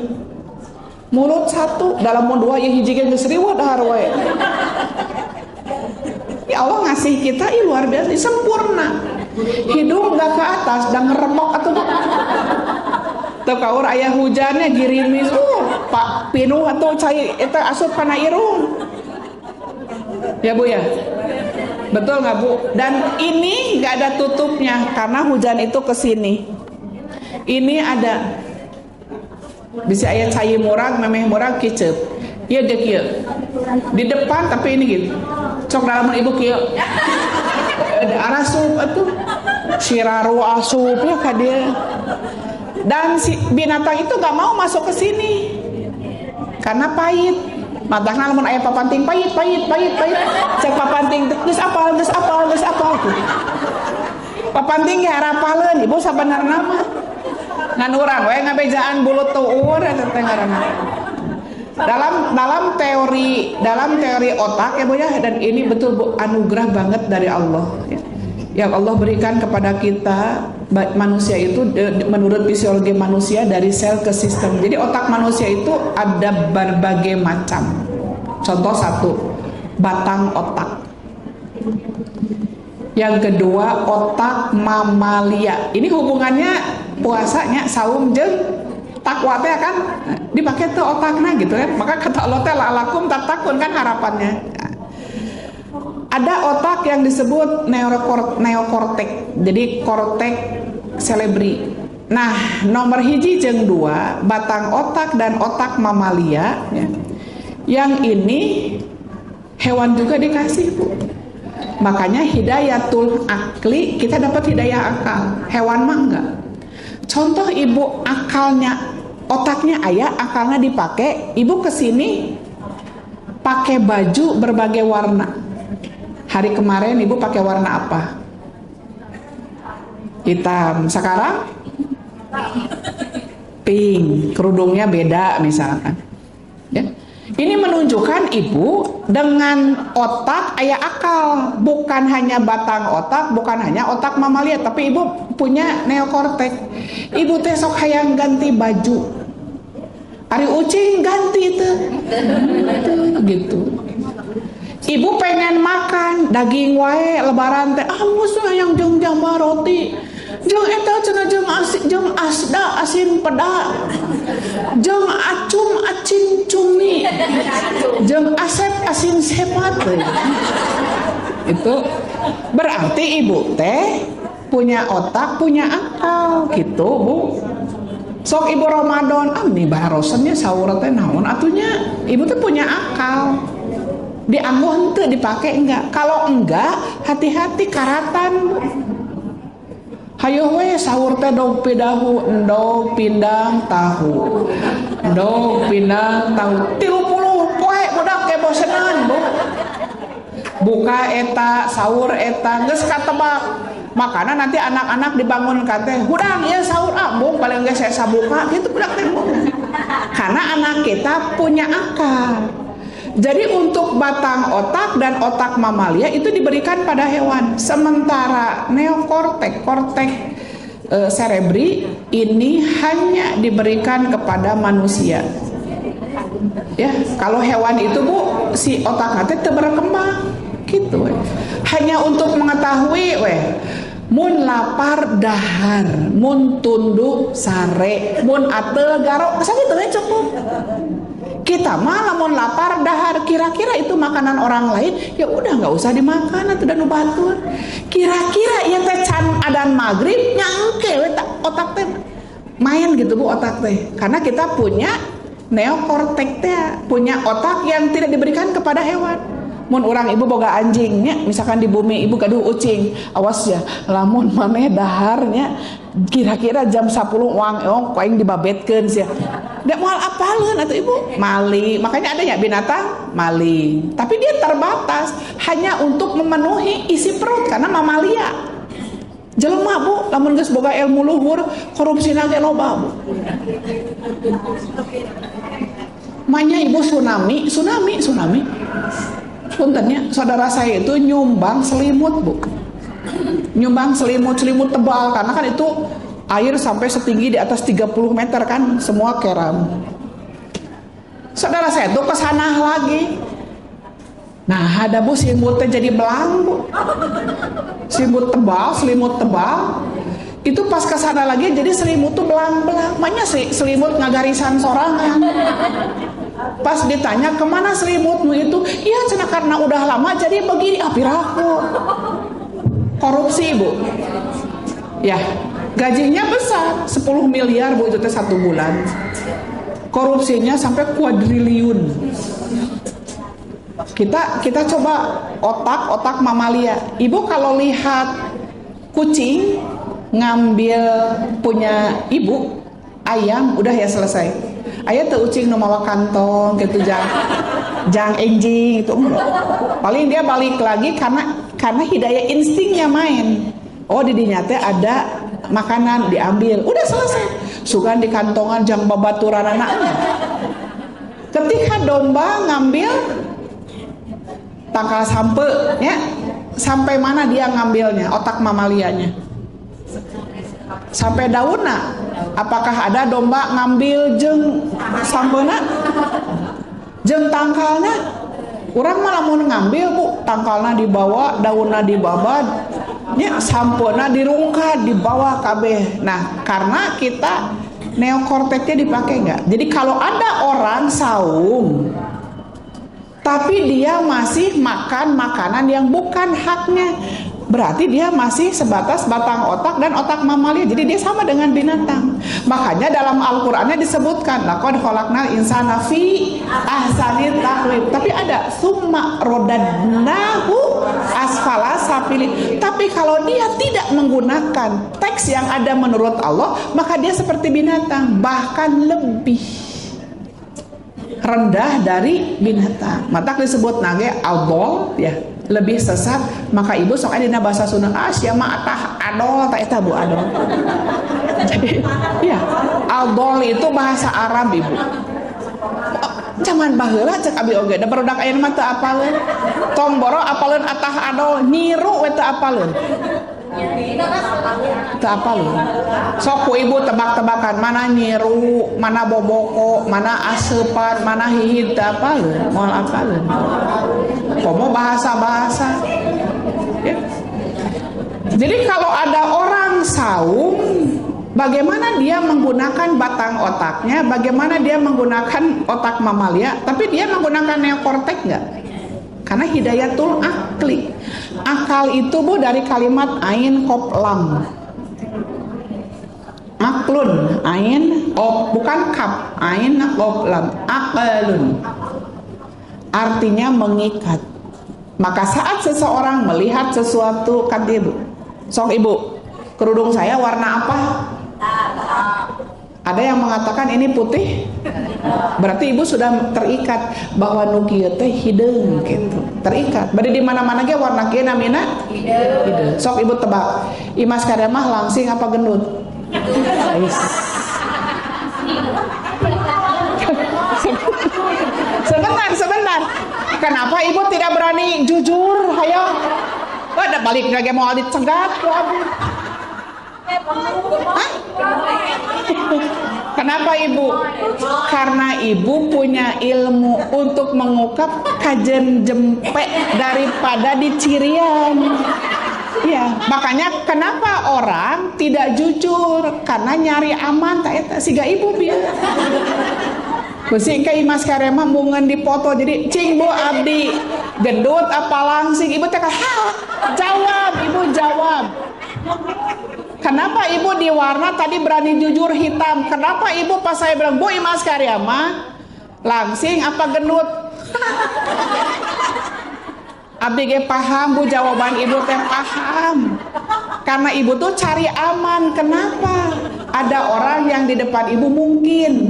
mulut satu, dalam dua yang hiji geus riweuh dahar wae. Ya Allah ngasih kita luar biasa, sempurna. Hidung enggak ke atas, dan ngeremok atuh. Teu kaur aya hujannya girimis, Pak pinuh atuh cai eta asup kana irung. Ya Bu ya. Betul nggak Bu? Dan ini nggak ada tutupnya karena hujan itu kesini. Ini ada bisa ayat cai murag, memeh murag kicep. Iya dek ya. Di depan tapi ini gitu. Cok dalam ibu kieu. Ada asup atuh. Siraru asupnya ka dia. Dan si binatang itu nggak mau masuk ke sini karena pahit. Matahna lamun aya papanting pahit. Cek papanting geus apal gitu. Papanting ge harapaleun ibu sabenerna mah. Ngan urang we ngabejaan bulu tuur eta teh ngaranna. Dalam teori otak ya Bu ya, dan ini betul Bu anugerah banget dari Allah ya. Yang Allah berikan kepada kita manusia itu menurut fisiologi manusia dari sel ke sistem. Jadi otak manusia itu ada berbagai macam. Contoh satu, batang otak. Yang kedua, otak mamalia. Ini hubungannya puasanya saum jeung takwa teh kan dipakai tuh otakna gitu kan. Maka kata Allah teh la'alakum tattaqun kan harapannya. Ada otak yang disebut neokortek. Jadi kortek cerebri. Nah, nomor hiji jeung dua, batang otak dan otak mamalia ya. Yang ini hewan juga dikasih Bu. Makanya hidayatul akli, kita dapat hidayah akal. Hewan mah enggak. Contoh ibu akalnya, otaknya ayah, akalnya dipakai. Ibu kesini pakai baju berbagai warna. Hari kemarin ibu pakai warna apa? Hitam. Sekarang pink. Kerudungnya beda misalkan. Ya. Ini menunjukkan ibu dengan otak ayah akal, bukan hanya batang otak, bukan hanya otak mamalia, tapi ibu punya neokortek. Ibu teh sok hayang ganti baju, ari ucing ganti itu, gitu. Ibu pengen makan daging wae lebaran teh, musuh yang jeung jambal roti. Jeung eta cenah jeung asda asin peda. Jeung acung acin cumi. Jeung asep asin sepat. Itu berarti ibu teh punya otak, punya akal gitu, Bu. Sok ibu Ramadan, nih baharosannya sahur teh naon atunya. Ibu tuh punya akal. Diangguh henteu dipake enggak? Kalau enggak, hati-hati karatan, Bu. Hayo we sahur teh dog pidahu, endog pindang tahu. Endog pindang tahu. 30 poe budak ke bosenan, Bu. Buka eta, sahur eta, geus katebak. Makanya nanti anak-anak dibangun kate, hudang ya sahur abung paling enggak saya sabuka gitu budak tembok. Karena anak kita punya akal. Jadi untuk batang otak dan otak mamalia itu diberikan pada hewan. Sementara neokortek, cerebri ini hanya diberikan kepada manusia. Ya, kalau hewan itu Bu, si otak nanti berkembang gitu hanya untuk mengetahui mun lapar dahar, mun tunduk sare, mun atel garok sakitu we cukup. Kita mah lamun lapar dahar, kira-kira itu makanan orang lain, ya udah nggak usah dimakan atau dan batur. Kira-kira ya teh can adan maghrib nyangke we otak teh main gitu Bu otak teh. Karena kita punya neokortek teh, punya otak yang tidak diberikan kepada hewan. Mun orang ibu boga anjingnya, misalkan di bumi ibu gaduh ucing, awas ya, lamun maneh daharnya, kira-kira jam 10 uang koeng dibabetkeun sia. Dek moal apaleun atuh ibu? Maling. Makanya ada ya binatang maling. Tapi dia terbatas hanya untuk memenuhi isi perut karena mamalia. Jelema Bu, lamun geus boga ilmu luhur, korupsina ge loba Bu. Manya ibu tsunami. Puntennya, saudara saya itu nyumbang selimut Bu, nyumbang selimut tebal karena kan itu air sampai setinggi di atas 30 meter kan, semua keram. Saudara saya itu kesana lagi, nah ada Bu selimutnya jadi belang Bu, selimut tebal itu pas kesana lagi jadi selimut tuh belang-belang, makanya selimut ngagarisan sorangan. Pas ditanya kemana selimutmu itu, iya cina karena udah lama jadi begini, piraku. Korupsi Bu. Ya, gajinya besar, 10 miliar Bu itu teh 1 bulan. Korupsinya sampai kuadriliun. Kita coba otak mamalia. Ibu kalau lihat kucing ngambil punya ibu, ayam udah ya selesai. Aya teu ucing nu mawa kantong gitu jang enjing gitu. Paling dia balik lagi karena hidayah instingnya main. Oh di dinya teh ada makanan diambil, udah selesai. Sugan di kantongan jang babaturan anaknya. Ketika domba ngambil tangkal sampe ya, sampai mana dia ngambilnya otak mamalianya? Sampai daunna. Apakah ada domba ngambil jeng sampena, jeng tangkalna? Urang mah lamun ngambil Bu, tangkalna dibawa, daunna dibabad, nya sampena dirungkad, dibawa kabeh. Nah, karena kita neokorteknya dipakai nggak? Jadi kalau ada orang saum, tapi dia masih makan makanan yang bukan haknya, berarti dia masih sebatas batang otak dan otak mamalia, jadi dia sama dengan binatang. Makanya dalam Al-Qur'annya disebutkan laqad khalaqnal insana fi ahsani taqwim, tapi ada summa rodadnahu asfala safilin. Tapi kalau dia tidak menggunakan teks yang ada menurut Allah, maka dia seperti binatang, bahkan lebih rendah dari binatang. Maka disebut nage aldol ya, lebih sesat. Maka ibu sok dina bahasa Sunda sia mah atah adol ta eta Bu adol. Jadi ya, aldol itu bahasa Arab ibu. Zaman baheula cek abi oge da barudak ayeuna mah teu apaleun. Tong boro apaleun atah adol, nyiru we teu apaleun. Teu apaleun. Sok ku ibu tebak-tebakan mana nyiru, mana boboko, mana aseupan, mana hihid teu apaleun, moal apaleun. Komo bahasa-bahasa. Ya. Jadi kalau ada orang saum, bagaimana dia menggunakan batang otaknya, bagaimana dia menggunakan otak mamalia, tapi dia menggunakan neokortek enggak? Karena hidayatul akli. Akal itu Bu dari kalimat ain qaf lam. Aklun, ain bukan kaf, ain qaf lam, aqalun. Artinya mengikat. Maka saat seseorang melihat sesuatu, kata ibu, sok ibu, kerudung saya warna apa? Ada yang mengatakan ini putih, berarti ibu sudah terikat bahwa nu kieu teh hideung gitu. Terikat. Bari di mana-mana ge warna kieu namina hideung. Sok ibu tebak. Imas Karemah langsing apa gendut? Sebentar. Kenapa ibu tidak berani jujur? Hayo. Ada balik lagi mau dicegat tuh abu. Hah? Kenapa ibu? Karena ibu punya ilmu untuk mengungkap kajen jempe daripada dicirian. Ya, makanya kenapa orang tidak jujur? Karena nyari aman, tak eta siga ibu biar. Besi ke Imas Karemah bungan dipoto jadi cing bu abdi gendut apa langsing ibu teh jawab ibu jawab. Kenapa ibu di warna tadi berani jujur hitam? Kenapa ibu pas saya bilang bu Imas Karemah langsing apa gendut? Abdi ge paham bu jawaban ibu teh paham. Karena ibu tuh cari aman. Kenapa? Ada orang yang di depan ibu mungkin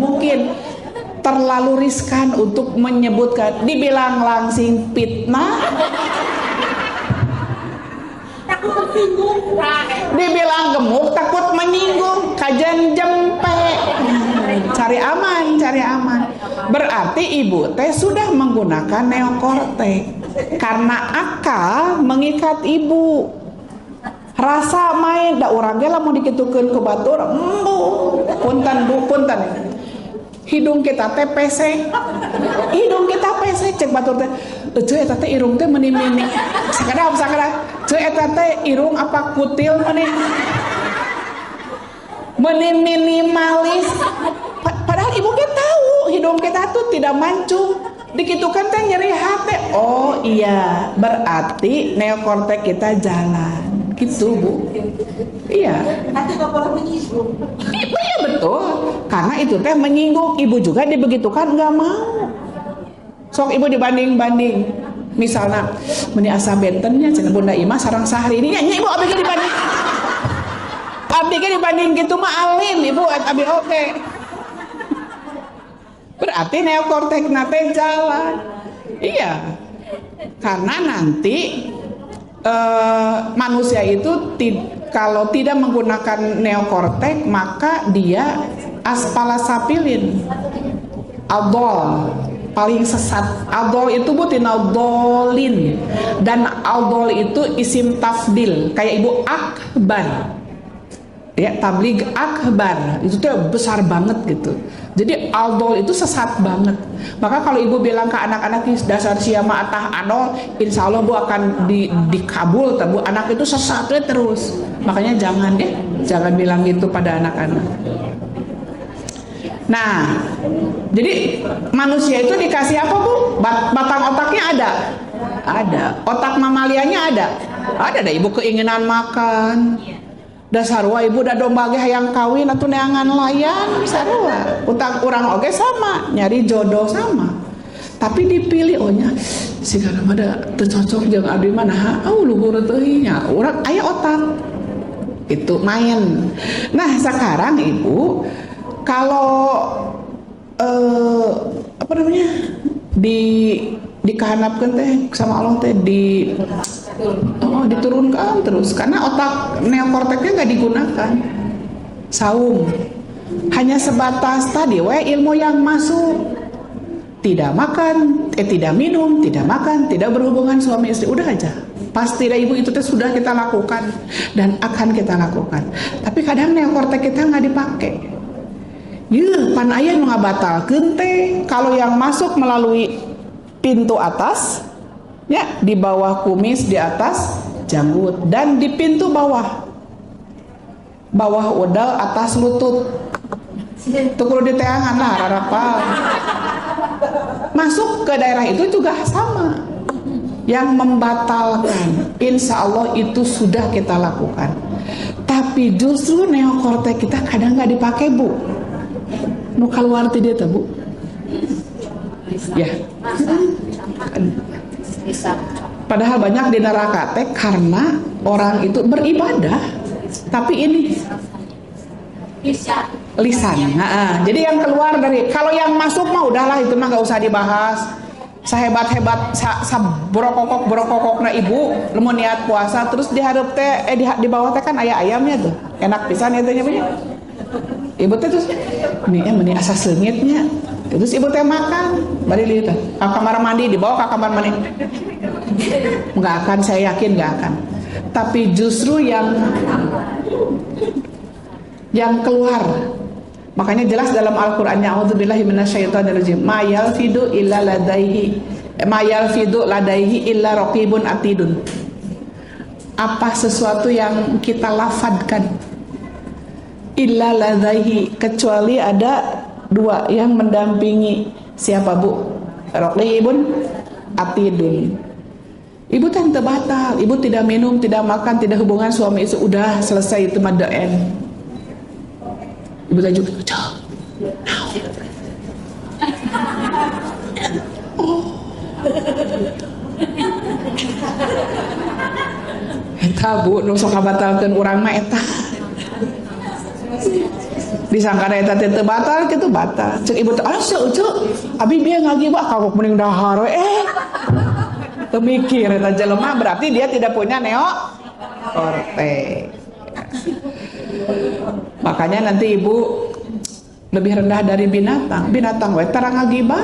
terlalu riskan untuk menyebutkan, dibilang langsing fitnah, dibilang gemuk takut menyinggung, kajen jempe. Cari aman. Berarti ibu teh sudah menggunakan neokortex karena akal mengikat ibu. Rasa main da urang ge lamun dikitukeun ku batur, punten hidung kita teh pesek, cek batur teh ceu eta teh irung teh meni-meni sakadap ceu eta teh irung apa kutil minimalis. Padahal ibu kita tahu hidung kita tuh tidak mancung, dikitukan teh nyeri hati. Oh iya, berarti neokortex kita jalan gitu bu. Iya. Iya betul. Karena itu teh menyinggung. Ibu juga dibegitukan nggak mau. Sok ibu dibanding. Misalnya meni asa bentennya cenah Bunda Ima sareng sahari ini nya ibu abdi dibanding. Abdi dibanding gitu mah alim ibu abdi oke. Berarti neokortex nate jalan. Iya. Karena nanti manusia itu kalau tidak menggunakan neokortex maka dia aspalasapilin, aldol, paling sesat. Aldol itu butin aldolin, dan aldol itu isim tafdil kayak ibu akbar ya, tabligh akbar itu tuh besar banget gitu. Jadi aldol itu sesat banget. Maka kalau ibu bilang ke anak-anak dasar siama atah anol, insya Allah bu akan dikabul bu, anak itu sesatnya terus. Makanya jangan bilang gitu pada anak-anak. Nah, jadi manusia itu dikasih apa bu? Batang otaknya ada. Otak mamalianya ada dah ibu keinginan makan. Dasarwa ibu da domba ge hayang kawin atuh neangan layan sarua. Utang urang oge sama, nyari jodoh sama. Tapi dipilih ohnya sigana mah da teu cocok jeung abdi mah nah luhur teuing nya. Urang aya otak. Itu main. Nah, sekarang ibu kalau apa namanya? Dikahanapkeun teh sama Allah teh diturunkan terus karena otak neokorteksnya nggak digunakan. Saum hanya sebatas tadi ilmu yang masuk, tidak makan, tidak minum, tidak makan, tidak berhubungan suami istri, udah aja. Pasti dah ibu itu sudah kita lakukan dan akan kita lakukan. Tapi kadang neokortex kita nggak dipakai. Pan aya nu ngabatalkeun teh kalau yang masuk melalui pintu atas, ya di bawah kumis, di atas janggut, dan di pintu bawah udal, atas lutut. Tukul di teangan lah rarapal. Masuk ke daerah itu juga sama. Yang membatalkan, insya Allah itu sudah kita lakukan. Tapi justru neokortex kita kadang nggak dipakai bu. Nu keluar tidak tuh bu? Ya. Padahal banyak di neraka teh karena orang itu beribadah, tapi ini lisan. Jadi yang keluar dari, kalau yang masuk mah udahlah itu mah nggak usah dibahas. Sahebat-hebat borokokok na ibu mau niat puasa terus diharap teh di bawah teh kan ayamnya tuh enak pisan ya teh punya ibu teh terus meni asa seungitnya terus ibu teh makan bari lieu teh ka kamar mandi dibawa ka kamar mandi nggak akan, saya yakin nggak akan. Tapi justru yang keluar, makanya jelas dalam Al-Qur'annya a'udzubillahi minasyaitonirrajim ma yalfidu ladaihi illa raqibun atidun. Apa sesuatu yang kita lafadkan illa ladaihi, kecuali ada dua yang mendampingi. Siapa bu? Raqibun atidun. Ibu teh batal, ibu tidak minum, tidak makan, tidak hubungan suami istri, udah selesai itu mah the end. Ibu teh juga eta bu, nu sok ngabatalkeun urang mah eta. Disangka eta teh teu batal, kitu batal. Ceuk ibu teh, "Cuk, abi bieu ngagibah kagok mending dahar we." Mikir eta jelema berarti dia tidak punya neokortex. Makanya nanti ibu lebih rendah dari binatang. Binatang we tara ngagibah.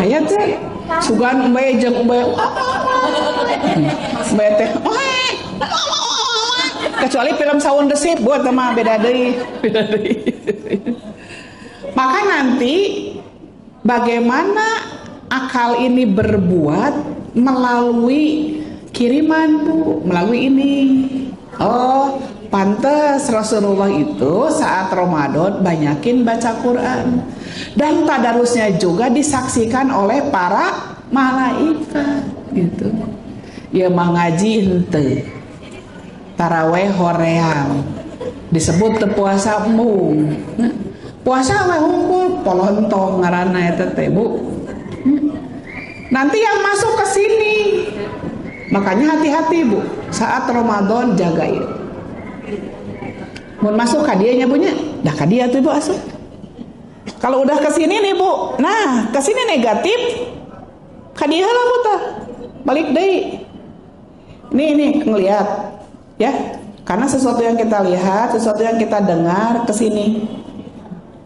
Aya teh sugan umbae jeung umbae. Umbae teh kecuali film Saun Desip buat mah beda deui. Maka nanti bagaimana akal ini berbuat melalui kiriman bu, melalui ini. Oh, pantes Rasulullah itu saat Ramadan banyakin baca Quran dan tadarusnya juga disaksikan oleh para malaikat gitu. Ya mengaji henteu, taraweh hoream, disebut teu puasa mung. Puasa mah hungkul polontong ngaranna eta teh bu. Nanti yang masuk ke sini, makanya hati-hati bu, saat Ramadan jagain. Mau masuk kadianya punya, dah kadia tuh bu asup. Kalau udah ke sini nih bu, nah ke sini negatif, kadia lah bu tah, balik deh. Nih ngelihat, ya, karena sesuatu yang kita lihat, sesuatu yang kita dengar ke sini.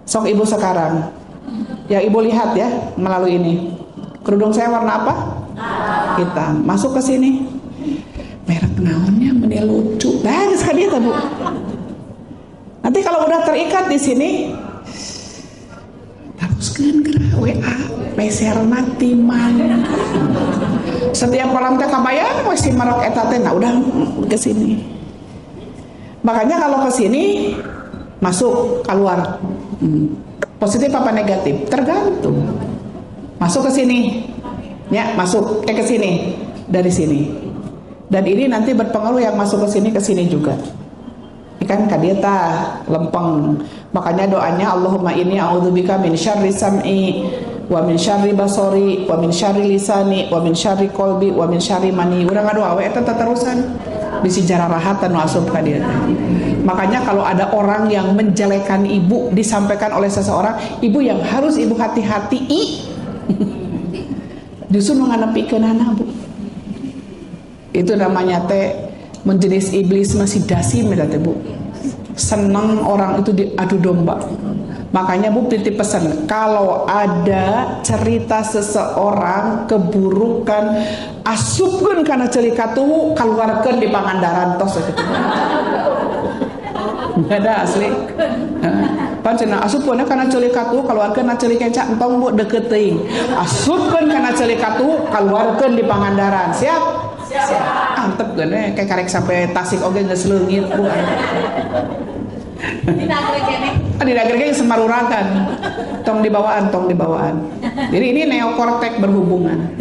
Sok ibu sekarang, yang ibu lihat ya melalui ini. Kerudung saya warna apa? Hitam. Masuk ke sini. Merek naonnya meni lucu. Dah sekali ya bu. Nanti kalau udah terikat di sini, teruskan gerak WA, peserna timan. Setiap malam teh kabayan masih marok eta teh. Nah udah ke sini. Makanya kalau ke sini masuk keluar. Positif apa negatif? Tergantung. Masuk ke sini, ya masuk ke sini dari sini, dan ini nanti berpengaruh yang masuk ke sini juga. Ini kan kadieta lempeng, makanya doanya Allahumma inni a'udzubika min syarri sam'i wa min syarri basori wa min syarri lisani wa min syarri qalbi wa min syarri mani. Urang ngadoa we eta terusan bisi jara rahatan nu asup ka dieu. Makanya kalau ada orang yang menjelekan ibu disampaikan oleh seseorang, ibu yang harus ibu hati-hati justru menganepikeun anak bu. Itu namanya teh menjenis iblis masih dasim ya teh bu. Seneng orang itu diadu domba. Makanya bu titip pesan, kalau ada cerita seseorang keburukan, asupkeun kana celikatuhu, keluarkan di pangandaran tos gitu. Nggak ada asli. Pancena asupkeun kana celikatuhu, keluarkan na celik enca entong bu deket teuing. Asupkeun kana celikatuhu, keluarkan di pangandaran. Siap? Siap. Antep geuning kayak karek sampai Tasik oge geus leungit bu. Di dagerge semarurakan. Tong dibawaan. Jadi ini neokortek berhubungan.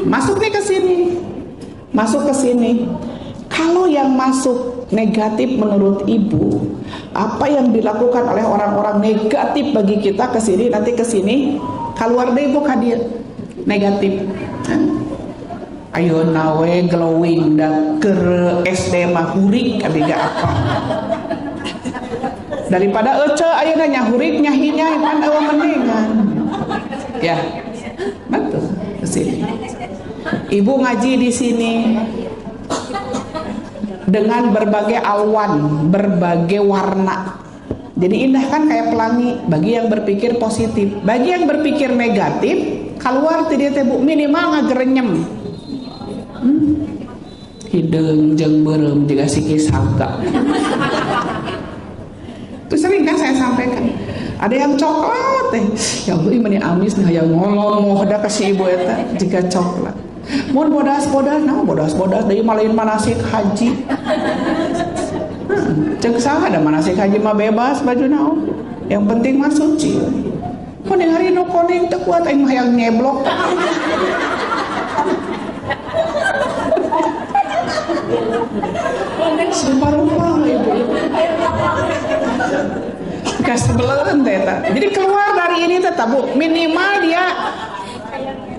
Masuk nih ke sini. Masuk ke sini. Kalau yang masuk negatif menurut ibu, apa yang dilakukan oleh orang-orang negatif bagi kita ke sini, nanti ke sini keluar deh ibu kadir negatif. Ayo nawe glowing dan ke SD mah hurik abiga apa. daripada ece ayeuna nyahurik nyahi pan eueuh mendingan. Ya, betul ke sini. Ibu ngaji di sini dengan berbagai alwan, berbagai warna. Jadi indah kan kayak pelangi bagi yang berpikir positif. Bagi yang berpikir negatif, keluar ti dieu teh Bu minimal ngagerenyem. Hideung jeung beureum juga sikis harga. Itu sering kan saya sampaikan. Ada yang coklat teh. Ya Allah ini amis nih yang ngolong da kasih ibu eta jika coklat. Mun bodas-bodas nah bodas-bodas deui malain manasik haji. Cek saha ada manasik haji mah bebas baju naon. Yang penting mah suci. Mun hari nu koneng teu kuat aing mah hayang nyeblok. Sumpah-rumpah ibu. Kasebelen teh. Jadi keluar dari ini tetap Bu, minimal dia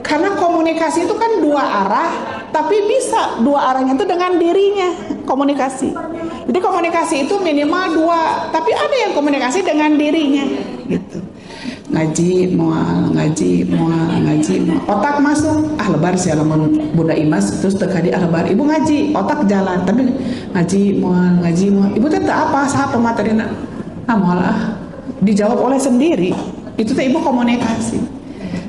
karena komunikasi itu kan dua arah, tapi bisa dua arahnya itu dengan dirinya komunikasi. Jadi komunikasi itu minimal dua, tapi ada yang komunikasi dengan dirinya gitu. Ngaji moal, ngaji moal, ngaji moal. Otak masuk, lebar sih lamun Bunda Imas terus teu kadi lebar. Ibu ngaji, otak jalan, tapi ngaji moal, ngaji moal. Ibu teh apa saha pematerina? Moal dijawab oleh sendiri. Itu teh ibu komunikasi.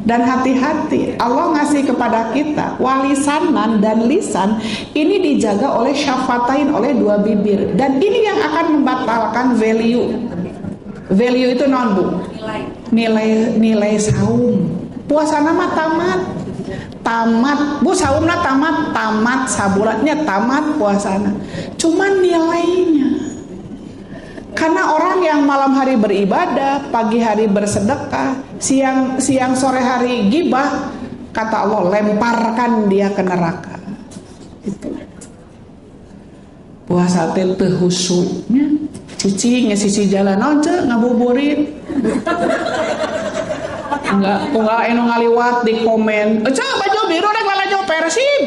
Dan hati-hati, Allah ngasih kepada kita walisanan dan lisan ini dijaga oleh syafatain, oleh dua bibir. Dan ini yang akan membatalkan value. Value itu non Bu? Nilai saum. Puasana mah tamat Bu, saumna tamat sabulatnya tamat puasana. Cuman nilainya. Karena orang yang malam hari beribadah, pagi hari bersedekah, siang sore hari gibah, kata Allah lemparkan dia ke neraka. Itu. Puasa teh teu husuknya, cicing sisi jalan aja ngabuburit. Enggak anu ngaliwat di komen. Baju biru rek lalajo Persib.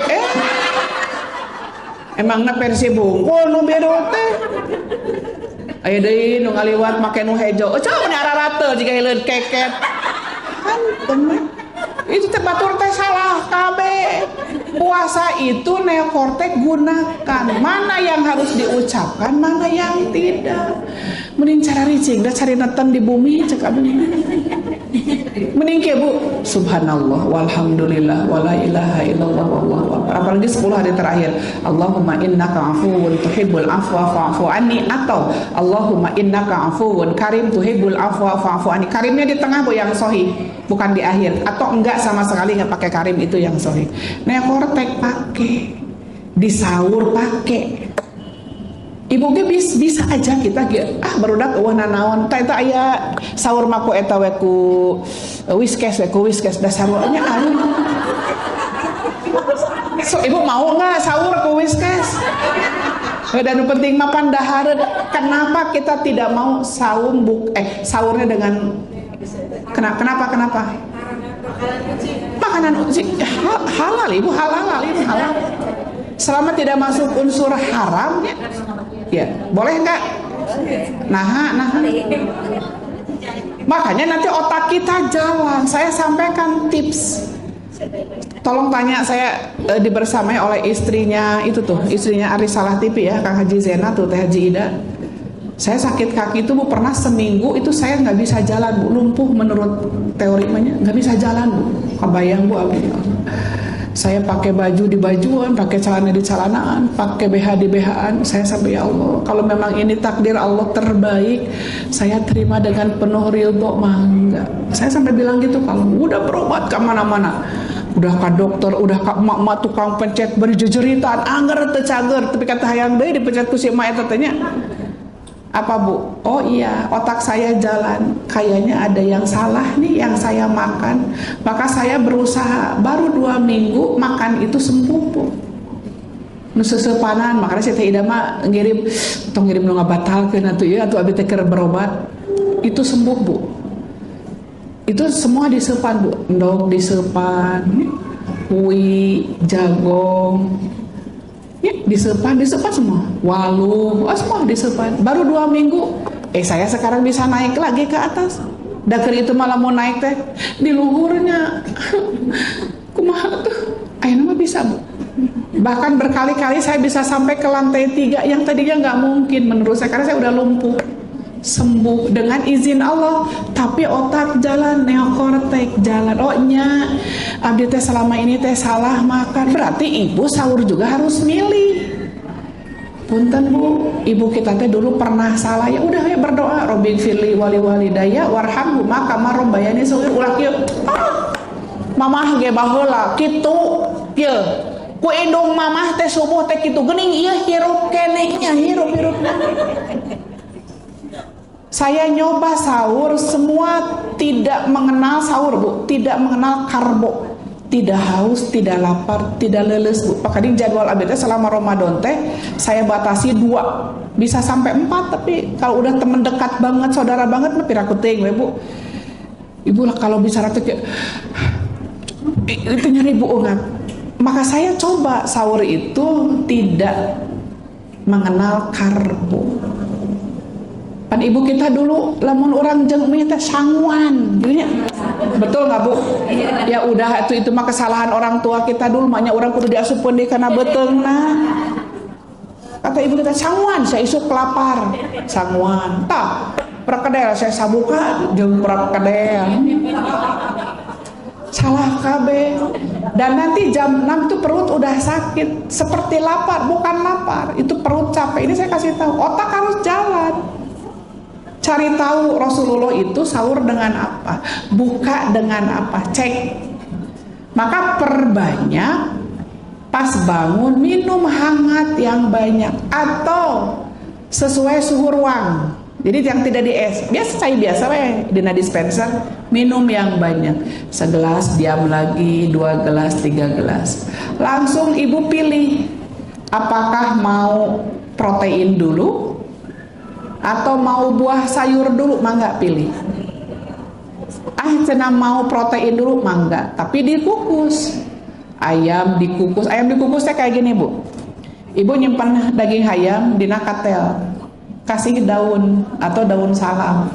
Emangna Persib bungkul nu biru teh. Aya deui nu ngaliwat make nu hejo. Coba ararate jika hileun keket. Hantem. Itu teh batur teh salah kabeh. Puasa itu neokortek gunakan. Mana yang harus diucapkan, mana yang tidak. Mending cara ricing da cari neten di bumi cek abdi. Mending kieu Bu, subhanallah walhamdulillah wala ilaha illallah wallahu akbar. Apalagi 10 hari terakhir, Allahumma innaka afuwun tuhibbul afwa fa'fu anni, atau Allahumma innaka afuwun karim tuhibbul afwa fa'fu anni. Karimnya di tengah Bu yang sahih, bukan di akhir. Atau enggak sama sekali enggak pakai karim, itu yang sahih. Nekortek pakai, di sahur pakai. Ibu ge bisa aja kita barudak eueuh nanaon tah eta aya sahur mah ku eta we ku whiskes da sahurnya anu. So ibu mau enggak sahur ku whiskes? Dan penting makan dahareun. Kenapa kita tidak mau sahurnya dengan kenapa? Makanan uji halal ibu halal. Selama tidak masuk unsur haram ya boleh enggak? Nah. Makanya nanti otak kita jalan. Saya sampaikan tips. Tolong tanya, saya dibersamai oleh istrinya Arisalah TV ya, Kang Haji Zena tuh, Teh Haji Ida. Saya sakit kaki itu Bu, pernah seminggu itu saya nggak bisa jalan Bu, lumpuh menurut teorimanya, nggak bisa jalan Bu. Kebayang Bu, saya pakai baju di bajuan, pakai celana di celanaan, pakai BH di BH-an. Saya sampai ya Allah, kalau memang ini takdir Allah terbaik, saya terima dengan penuh ridho, mangga. Saya sampai bilang gitu, kalau udah berobat kemana-mana, udah ke dokter, udah ke emak-emak tukang pencet berjejeritan, angger teu cager, tapi kata hayang deui dipencet ku si emak eta teh nya. Apa Bu? Oh iya, otak saya jalan. Kayaknya ada yang salah nih yang saya makan. Maka saya berusaha, baru 2 minggu makan itu sembuh Bu. Nu seusepanan, makanya saya teh ida mah ngirim nu ngabatalkeun atuh ya, atuh abi teh keur berobat. Itu sembuh Bu. Itu semua diseupan Bu. Endog diseupan, kui, jagong. Ya, diseupan semua. Waluh, semua diseupan. Baru 2 minggu Saya sekarang bisa naik lagi ke atas. Dakar itu malah mau naik teh di luhurnya. Kumaha tuh? Ayeuna mah bisa, Bu. Bahkan berkali-kali saya bisa sampai ke lantai 3 yang tadinya nggak mungkin menurut saya, karena saya udah lumpuh. Sembuh dengan izin Allah, tapi otak jalan, neokortek jalan. Oh nya, abdi teh selama ini teh salah makan. Berarti ibu sahur juga harus milih. Punten Bu, ibu kita teh dulu pernah salah, ya udah ya berdoa, Robbi firli wali walidaya warhamhu maka marobbayani sahur ulah kieu. Mamah ge baheula kitu kieu. Ku indung mamah teh subuh teh kitu geuning ieu hirup keneh nya hirup. Saya nyoba sahur, semua tidak mengenal sahur, Bu. Tidak mengenal karbo. Tidak haus, tidak lapar, tidak leles, Bu. Makanya jadwal abdi selama Ramadan teh saya batasi 2. Bisa sampai 4, tapi kalau udah temen dekat banget, saudara banget mah piraku teuing we, Bu. Ibu lah kalau bicara teh itu nyari Bu ungat. Maka saya coba sahur itu tidak mengenal karbo. Pan ibu kita dulu lamun orang jeung mie teh sangguan gitu nya. Betul nggak Bu? Ya udah itu mah kesalahan orang tua kita dulu, makanya orang kudu diasupkeun deui kana beteungna. Kata ibu kita sangguan, saya isuk lapar. Sangguan. Tah, prakedel saya sabuka jeung prakedel. Salah KB. Dan nanti jam 6 tuh perut udah sakit, seperti lapar, bukan lapar, itu perut capek. Ini saya kasih tahu, otak harus jalan. Cari tahu Rasulullah itu sahur dengan apa, buka dengan apa, cek. Maka perbanyak pas bangun minum hangat yang banyak atau sesuai suhu ruang. Jadi yang tidak di es, biasa cair biasa dina dispenser, minum yang banyak. Segelas diam lagi, 2 gelas, 3 gelas. Langsung ibu pilih apakah mau protein dulu atau mau buah sayur dulu, mangga pilih. Cenah mau protein dulu, mangga, tapi dikukus. Ayam dikukus teh kayak gini Bu. Ibu nyimpan daging ayam dina katel, kasih daun atau daun salam,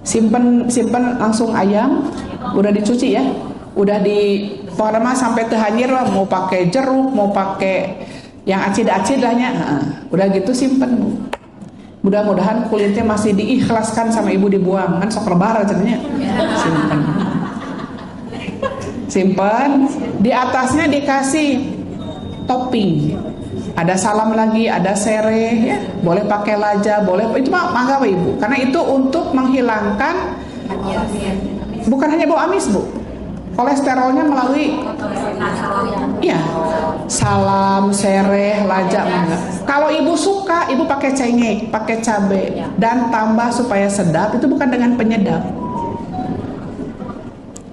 simpen langsung ayam, udah dicuci ya, udah di pokoknya sampai terhanyir lah, mau pakai jeruk, mau pakai yang acid-acid lahnya, udah gitu simpen Bu. Mudah-mudahan kulitnya masih diikhlaskan sama ibu, dibuang kan sok lebar jadinya. Simpen, di atasnya dikasih topping. Ada salam lagi, ada sereh, ya. Boleh pakai laja, boleh itu mah mangga ibu. Karena itu untuk menghilangkan, bukan hanya bau amis Bu, kolesterolnya melalui ya salam, sereh, laja mangga. Kalau ibu suka, ibu pakai cengek, pakai cabai dan tambah supaya sedap. Itu bukan dengan penyedap,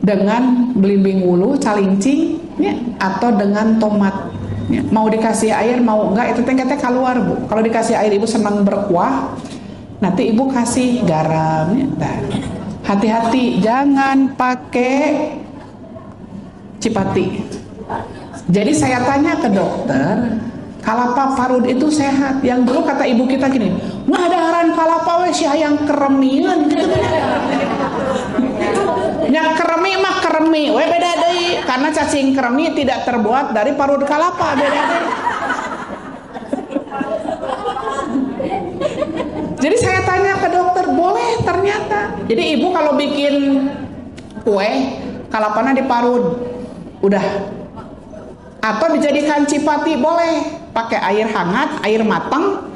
dengan belimbing wulu, calincing, ya, atau dengan tomat. Ya, mau dikasih air mau enggak itu teh keluar Bu. Kalau dikasih air ibu senang berkuah, nanti ibu kasih garam. Ya. Nah, hati-hati jangan pakai cipati. Jadi saya tanya ke dokter, kalapa parut itu sehat. Yang dulu kata ibu kita gini, wah daharan kalapa we si hayang keremian gitu. Nya keremi mah keremi, we beda deui. Karena cacing keremi tidak terbuat dari parut kalapa, beda deui. Jadi saya tanya ke dokter, boleh ternyata. Jadi ibu kalau bikin kue, kalapana diparut, udah. Atau dijadikan cipati boleh, pakai air hangat, air matang,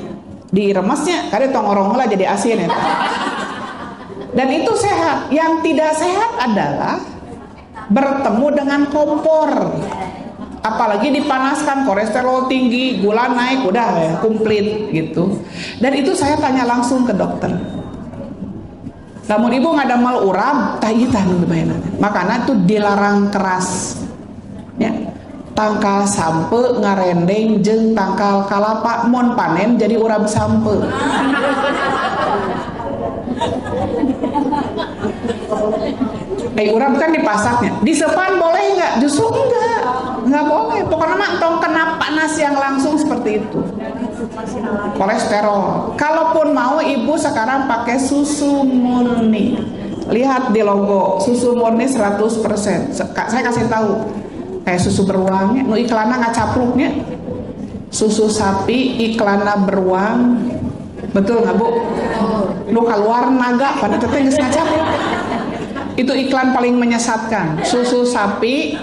diremesnya, karena tong orong lah jadi asin ya. Dan itu sehat. Yang tidak sehat adalah bertemu dengan kompor, apalagi dipanaskan, kolesterol tinggi, gula naik, udah ya, komplit gitu. Dan itu saya tanya langsung ke dokter. Namun ibu ngadamel urap, tahitan makanya tuh dilarang keras. Ya. Tangkal sampe ngarendeng jeung tangkal kalapa mon panen jadi urap sampe. Urap kan dipasaknya, disepan boleh nggak? Justru enggak boleh. Pokoknya mah tong kenapan panas yang langsung seperti itu. Kolesterol. Kalaupun mau ibu sekarang pakai susu murni. Lihat di logo, susu murni 100%. Saya kasih tahu. Kayak susu beruangnya, nu iklannya nggak capluknya. Susu sapi iklannya beruang. Betul nggak Bu? Nu keluar naga pada teteh geus ngacapluk. Itu iklan paling menyesatkan. Susu sapi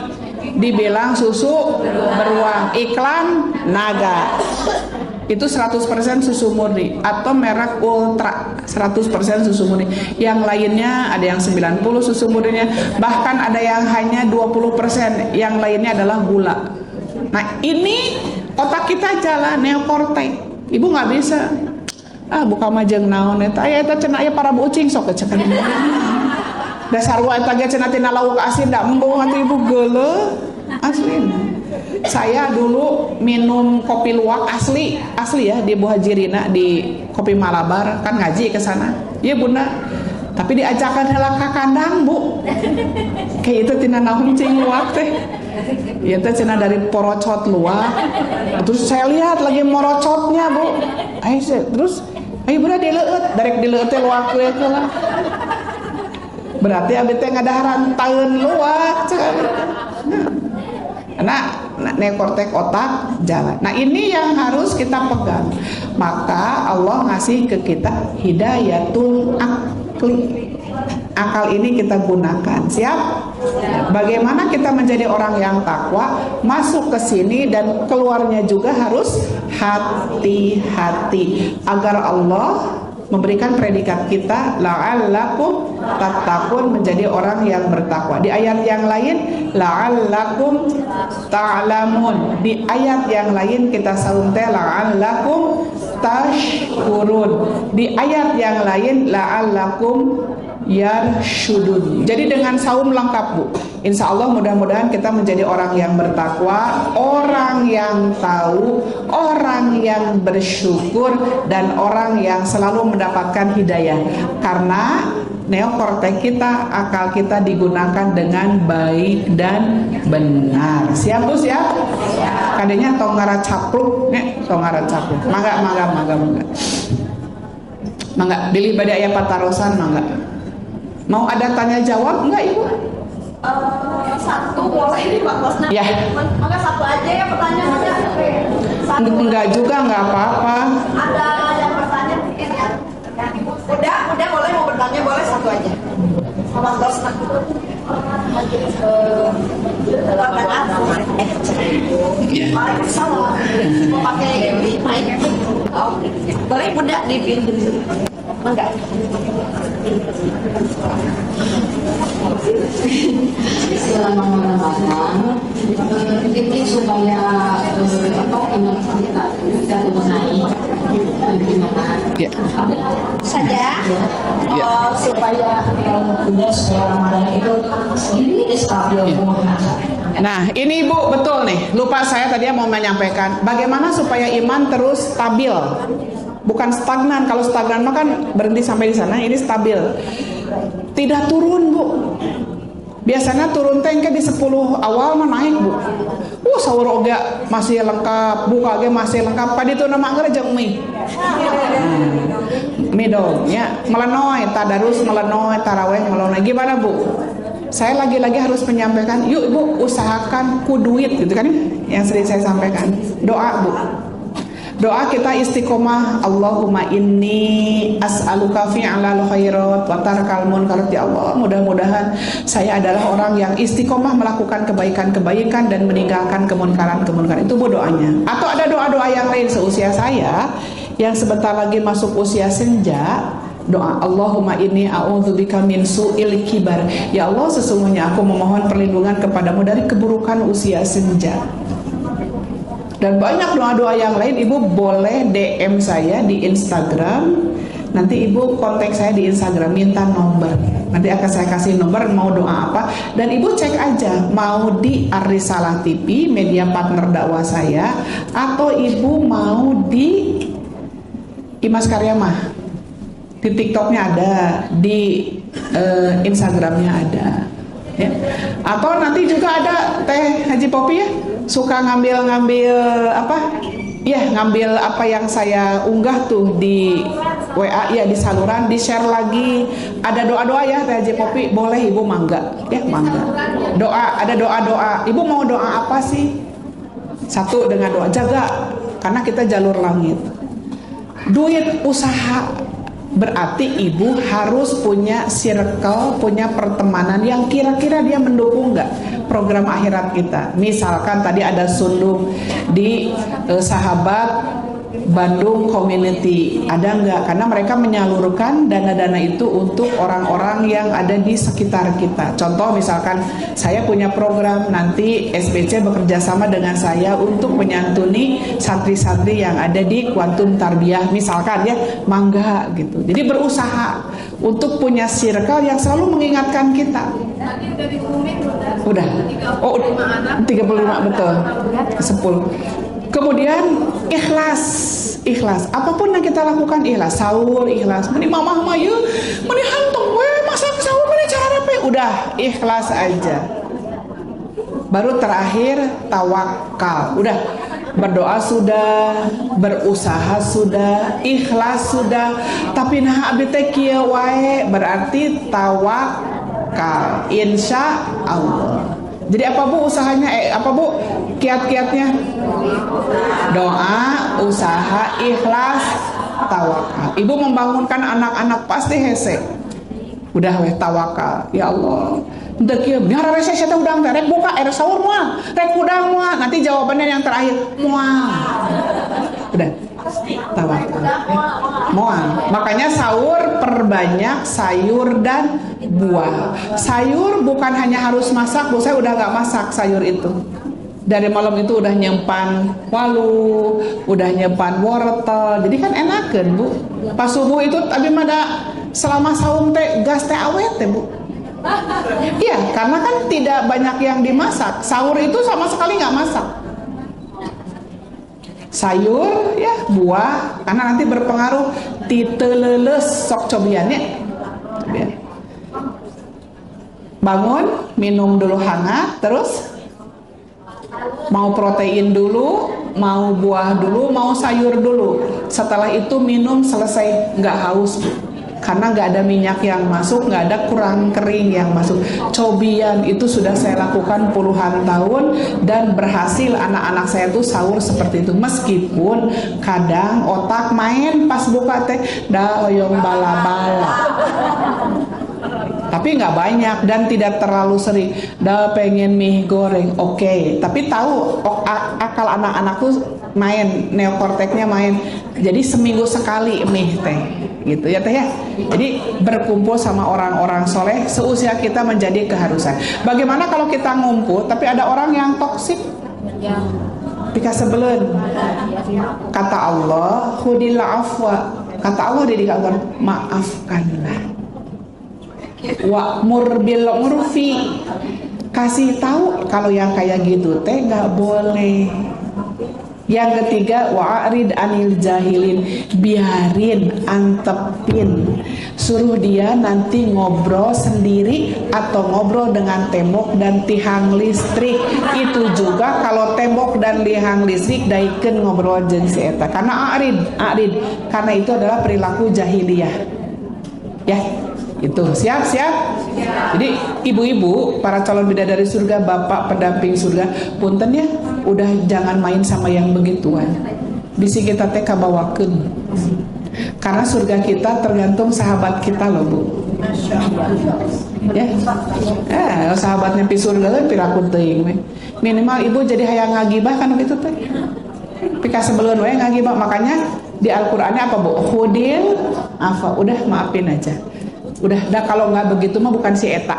dibilang susu beruang, iklan naga. Itu 100% susu murni atau merek ultra 100% susu murni. Yang lainnya ada yang 90 susu murninya, bahkan ada yang hanya 20%, yang lainnya adalah gula. Nah, ini otak kita jalan neokortex. Ibu nggak bisa. Buka majeng naon eta. Eta cenah aya para bucing sok cek ka dieu. Dasar wa eta ge cenah tina lauk asin da embung atuh ibu geuleuh. Asli. Saya dulu minum kopi luwak asli ya di Bu Hajirina di Kopi Malabar, kan ngaji ke sana. Iya Bunda. Tapi diajakan heula ka kandang, Bu. Kayak itu tina naon cing luwak teh. Ieu teh cenah dari porocot luwak. Terus saya lihat lagi morocotnya, Bu. Terus ayo Bunda dileueut, darek dileueut teh luwak we lah. Berarti abdi teh ngadaharan taeun luwak cenah. Nah, neokortex otak jalan. Nah, ini yang harus kita pegang. Maka Allah ngasih ke kita hidayatul akli. Akal ini kita gunakan. Siap? Bagaimana kita menjadi orang yang takwa? Masuk ke sini dan keluarnya juga harus hati-hati agar Allah memberikan predikat kita la'allakum tattaqun, menjadi orang yang bertakwa. Di ayat yang lain la'allakum ta'lamun. Di ayat yang lain kita saum teh la'allakum tashkurun. Di ayat yang lain la'allakum yarsyudun. Jadi dengan saum lengkap Bu. Insya Allah mudah-mudahan kita menjadi orang yang bertakwa, orang yang tahu, orang yang bersyukur, dan orang yang selalu mendapatkan hidayah. Karena neokortex kita, akal kita digunakan dengan baik dan benar. Siap Bu, siap? Kadenya tonggara capluk, tonggara capluk. Mangga. Mangga, pilih pada ayat patarosan, mangga. Mau ada tanya jawab enggak Ibu? Satu boleh ini Pak Bosna. Ya. Maka satu aja ya pertanyaannya. Enggak juga, enggak apa-apa. Ada yang bertanya mungkin ya. Udah boleh mau bertanya, boleh satu aja. Pak Bosna. Waalaikumsalam. Mau pakai mic? Boleh mudah dipindah. Enggak. Bismillahirrahmanirrahim. Ini supaya iman kita bisa mengenai gimana Saja. supaya punya supaya Ramadan itu ini stabil. Nah ini Ibu betul nih, lupa saya tadi mau menyampaikan bagaimana supaya iman terus stabil, bukan stagnan. Kalau stagnan mah kan berhenti sampai di sana, ini stabil, tidak turun Bu. Biasanya turun tengke di 10 awal mah naik Bu. Sahur oga masih lengkap, buka ge masih lengkap. Padi itu nama anggar jeung mie. Mie dong ya, melenoy, tadarus melenoy, taraweh melenoy. Gimana Bu? Saya lagi-lagi harus menyampaikan, yuk Ibu usahakan ku duit gitu kan, yang sering saya sampaikan. Doa Bu. Doa kita istiqomah, Allahumma inni as'aluka fi'lal khairat wa tarkal munkar. Ya Allah, mudah-mudahan saya adalah orang yang istiqomah melakukan kebaikan-kebaikan dan meninggalkan kemunkaran-kemunkaran. Itu Bu doanya. Atau ada doa-doa yang lain seusia saya yang sebentar lagi masuk usia senja. Doa Allahumma inni a'udzubika min su'il kibar. Ya Allah, sesungguhnya aku memohon perlindungan kepadamu dari keburukan usia senja. Dan banyak doa-doa yang lain. Ibu boleh DM saya di Instagram. Nanti Ibu kontak saya di Instagram, minta nomor. Nanti akan saya kasih nomor mau doa apa. Dan Ibu cek aja mau di Ar-Risalah TV, media partner dakwah saya, atau Ibu mau di Imas Karyamah. Di TikToknya ada, di Instagramnya ada. Ya. Atau nanti juga ada Teh Haji Popi ya, suka ngambil apa? Ya, ngambil apa yang saya unggah tuh di WA ya, di saluran, di share lagi. Ada doa-doa ya Teh Haji Popi, boleh Ibu mangga. Ya, mangga. Doa, ada doa-doa. Ibu mau doa apa sih? Satu dengan doa jaga, karena kita jalur langit. Duit usaha, berarti ibu harus punya circle, punya pertemanan yang kira-kira dia mendukung nggak program akhirat kita. Misalkan tadi ada sundung di sahabat Bandung Community, ada nggak? Karena mereka menyalurkan dana-dana itu untuk orang-orang yang ada di sekitar kita. Contoh misalkan saya punya program, nanti SBC bekerja sama dengan saya untuk menyantuni santri-santri yang ada di Quantum Tarbiyah, misalkan ya, mangga gitu. Jadi berusaha untuk punya circle yang selalu mengingatkan kita. Udah. Oh, 35 betul. 10. Kemudian ikhlas, apapun yang kita lakukan ikhlas, sahur ikhlas, meni mamah mayu, meni hantung, masak sahur, meni cara apa? Udah ikhlas aja. Baru terakhir tawakal, udah berdoa sudah, berusaha sudah, ikhlas sudah, tapi nah abdi teh kieu wae berarti tawakal, insya Allah. Jadi apa Bu usahanya? Apa Bu kiat-kiatnya? Doa, usaha, ikhlas, tawakal. Ibu membangunkan anak-anak pasti hese. Udah weh tawakal. Ya Allah. Teu kieu, nyara rese saya udang teh rek buka air sahur moal. Rek udang moal. Nanti jawabannya yang terakhir moal. Udah. Tawakal. Moal. Makanya sahur perbanyak sayur dan buah. Sayur bukan hanya harus masak, Bu. Saya udah nggak masak sayur itu. Dari malam itu udah nyempan walu, udah nyempan wortel. Jadi kan enakeun, Bu. Pas subuh itu tapi mada selama saum teh gas teh awet teh, Bu. Iya, karena kan tidak banyak yang dimasak. Sahur itu sama sekali nggak masak. Sayur ya, buah, karena nanti berpengaruh titeleles sok cobiannya. Bangun, minum dulu hangat, terus mau protein dulu, mau buah dulu, mau sayur dulu. Setelah itu minum selesai, nggak haus, karena nggak ada minyak yang masuk, nggak ada kurang kering yang masuk. Cobian itu sudah saya lakukan puluhan tahun dan berhasil. Anak-anak saya tuh sahur seperti itu, meskipun kadang otak main pas buka teh dah hoyong bala-bala. Tapi nggak banyak dan tidak terlalu sering. Dah pengen mie goreng, oke. Tapi tahu akal anak-anak tuh main, neokorteknya main. Jadi seminggu sekali mie teh, gitu ya teh ya. Jadi berkumpul sama orang-orang soleh seusia kita menjadi keharusan. Bagaimana kalau kita ngumpul tapi ada orang yang toksik? Pika sebelen. Kata Allah, khudil afwa. Kata Allah di Allah, maafkanlah. Wa'mur bil urfi, kasih tahu kalau yang kayak gitu teh nggak boleh. Yang ketiga, wa'arid anil jahilin, biarin, antepin, suruh dia nanti ngobrol sendiri atau ngobrol dengan tembok dan tiang listrik. Itu juga kalau tembok dan tiang listrik daikeun ngobrol jeung si eta, karena arid, karena itu adalah perilaku jahiliyah. Ya. Itu siap. Jadi ibu-ibu, para calon bidadari surga, bapak pendamping surga, punten ya, udah jangan main sama yang begituan. Bisi kita teh kabawakeun. Karena surga kita tergantung sahabat kita loh, Bu. Ya. Sahabatnya pi surga kan pirakun teuing we. Minimal ibu jadi hayang ngagibah kan gitu teh. Pika sebelum we ngagibah, makanya di Al-Qur'annya apa, Bu? Khudil afa, udah maafin aja. Udah, kalau nggak begitu mah bukan si eta.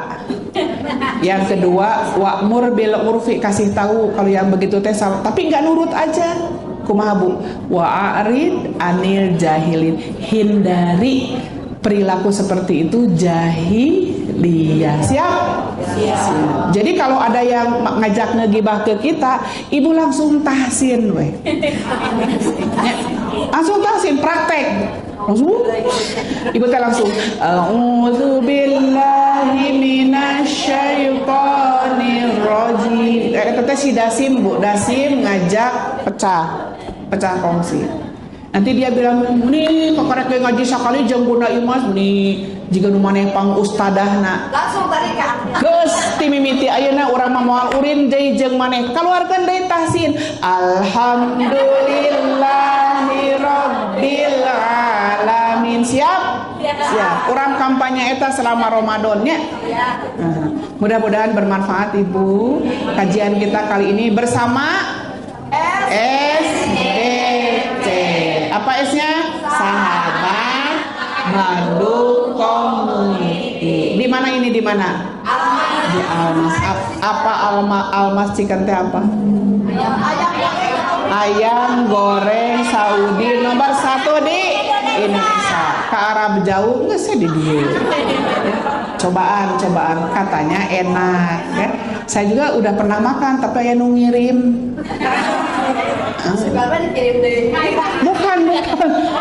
Yang kedua, wa'mur bil urfi, kasih tahu kalau yang begitu teh salah, tapi nggak nurut aja. Kumaha Bu? Wa'arid anil jahilin, hindari perilaku seperti itu, jahiliyah. Siap? Siap. Jadi kalau ada yang ngajak ngegibah ke kita, ibu langsung tahsin weh. Langsung tahsin, praktek. Langsung ibu teh langsung a'udzubillahi minasyaitonir rajim. Teh si Dasim Bu, Dasim ngajak pecah kongsi. Nanti dia bilang, "Nih, kakarek ngaji sakali jeung guna imas nih, jika nu maneh pang ustadahna." Langsung tadi Kak. Geus ti mimiti ayeuna urang mah moal urin deui jeung maneh. Kaluarkeun deui tahsin. Alhamdulillahi rabbil alamin. Siap? Siap. Urang kampanye eta selama Ramadan nya. Mudah-mudahan bermanfaat Ibu. Kajian kita kali ini bersama SBC. Apa S-nya? Sahabat Bandung Community. Di mana ini? Di mana? Di Almas. Apa Almas Chicken teh apa? Ayam goreng Saudi nomor 1 di Indonesia. Ke Arab jauh nggak sih di dia. Cobaan katanya enak ya. Saya juga udah pernah makan tapi aya nu ngirim.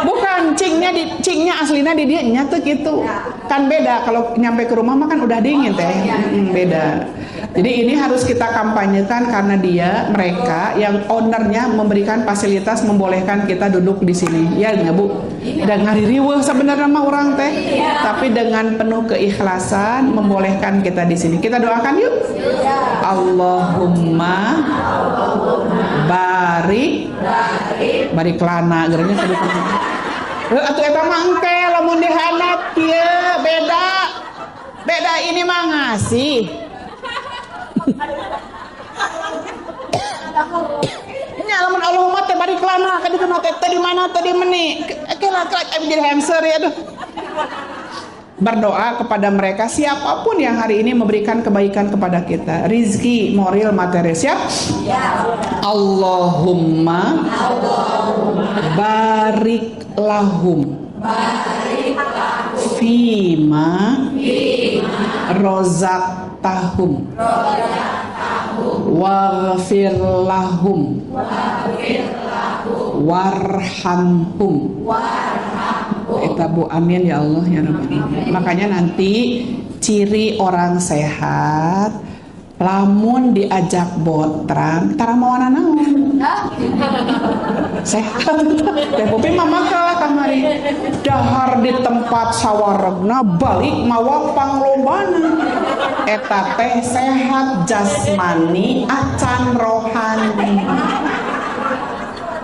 Bukan cingnya aslinya di dia nyata gitu. Kan beda kalau nyampe ke rumah mah kan udah dingin teh. Beda. Jadi ini harus kita kampanyekan karena mereka yang ownernya memberikan fasilitas membolehkan kita duduk di sini. Ya nggak Bu? Dan ngaririweuh sebenarnya mah orang teh. Tapi dengan penuh keikhlasan membolehkan kita di sini. Kita doakan yuk. Allahumma barik lana gerenya tadi kan. Atuh eta mah engke lamun dihanap kieu beda ini mah ngasih. Nya lamun Allahumma teh barik lana ka ditu teh di mana tadi meni. Kela abdi jadi hamster ya aduh. Berdoa kepada mereka siapapun yang hari ini memberikan kebaikan kepada kita, rizki, moral, materi. Siap? Allahumma barik lahum fima rozaqtahum waghfir lahum warhamhum. Eta Bu, amin ya Allah ya Rabbi. Makanya nanti ciri orang sehat lamun diajak botram tara mawana naon sehat teh bobe mama ka kamari dahar di tempat sawaregna balik mawa panglombana eta teh sehat jasmani acan rohani.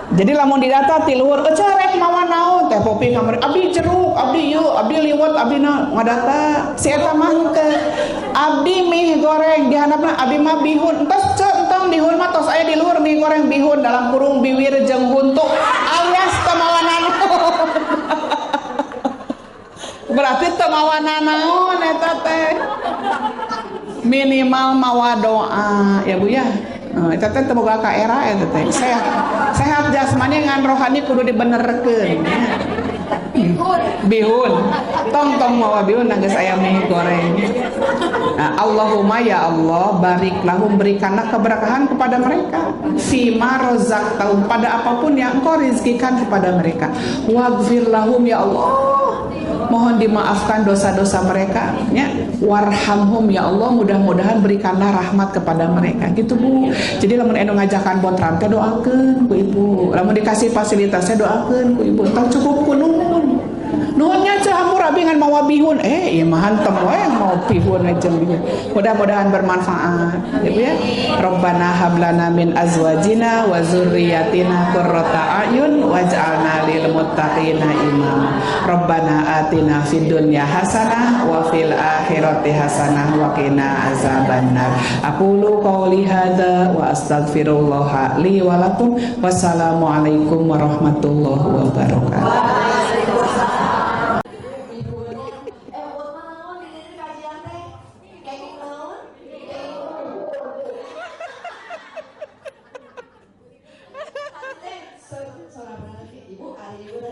Jadi lamun didata ti luhur rek mawa naon teh popi kamari abdi jeruk abdi ieu abdi liwet abdi naon ngadata si eta mah teh abdi mie goreng dihandapna abdi mah bihun entos entong dihun mah tos aya di luhur mie goreng bihun dalam kurung biwir jeung huntu alias teu mawa naon. Berarti teu mawa naon eta teh minimal mawa doa ya Bu ya. Itu teh temoga ka era eta teh. Sehat jasmani ngan rohani kudu dibenerkeun. Bihun. Tong mawa bihun geus aya mie goreng. Nah, Allahumma ya Allah barik lahum berikanlah keberkahan kepada mereka. Fima rozaqtahum pada apapun yang Engkau rizkikan kepada mereka. Waghfir lahum ya Allah. Mohon dimaafkan dosa-dosa mereka ya. Warhamhum ya Allah, mudah-mudahan berikanlah rahmat kepada mereka gitu Bu. Jadi lamun enu ngajakan botram teh doakeun ku Ibu. Lamun dikasih fasilitasnya doakeun ku Ibu. Tong cukup ku nuhun. Nuhunnya cah hampur abi ngan mawa bihun. Ieu mah hantem wae mau bihun aja bihun. Mudah-mudahan bermanfaat ya Bu ya. Rabbana hablana min azwajina wa dzurriyyatina qurrata a'yun waj'alna lil muttaqina imama. Rabbana atina fid dunya hasanah wa fil akhirati hasanah wa qina azabannar. Aqulu qouli hadza wa astaghfirullah li wa lakum. Wassalamualaikum warahmatullahi wabarakatuh. Seorang ibu, hari ibu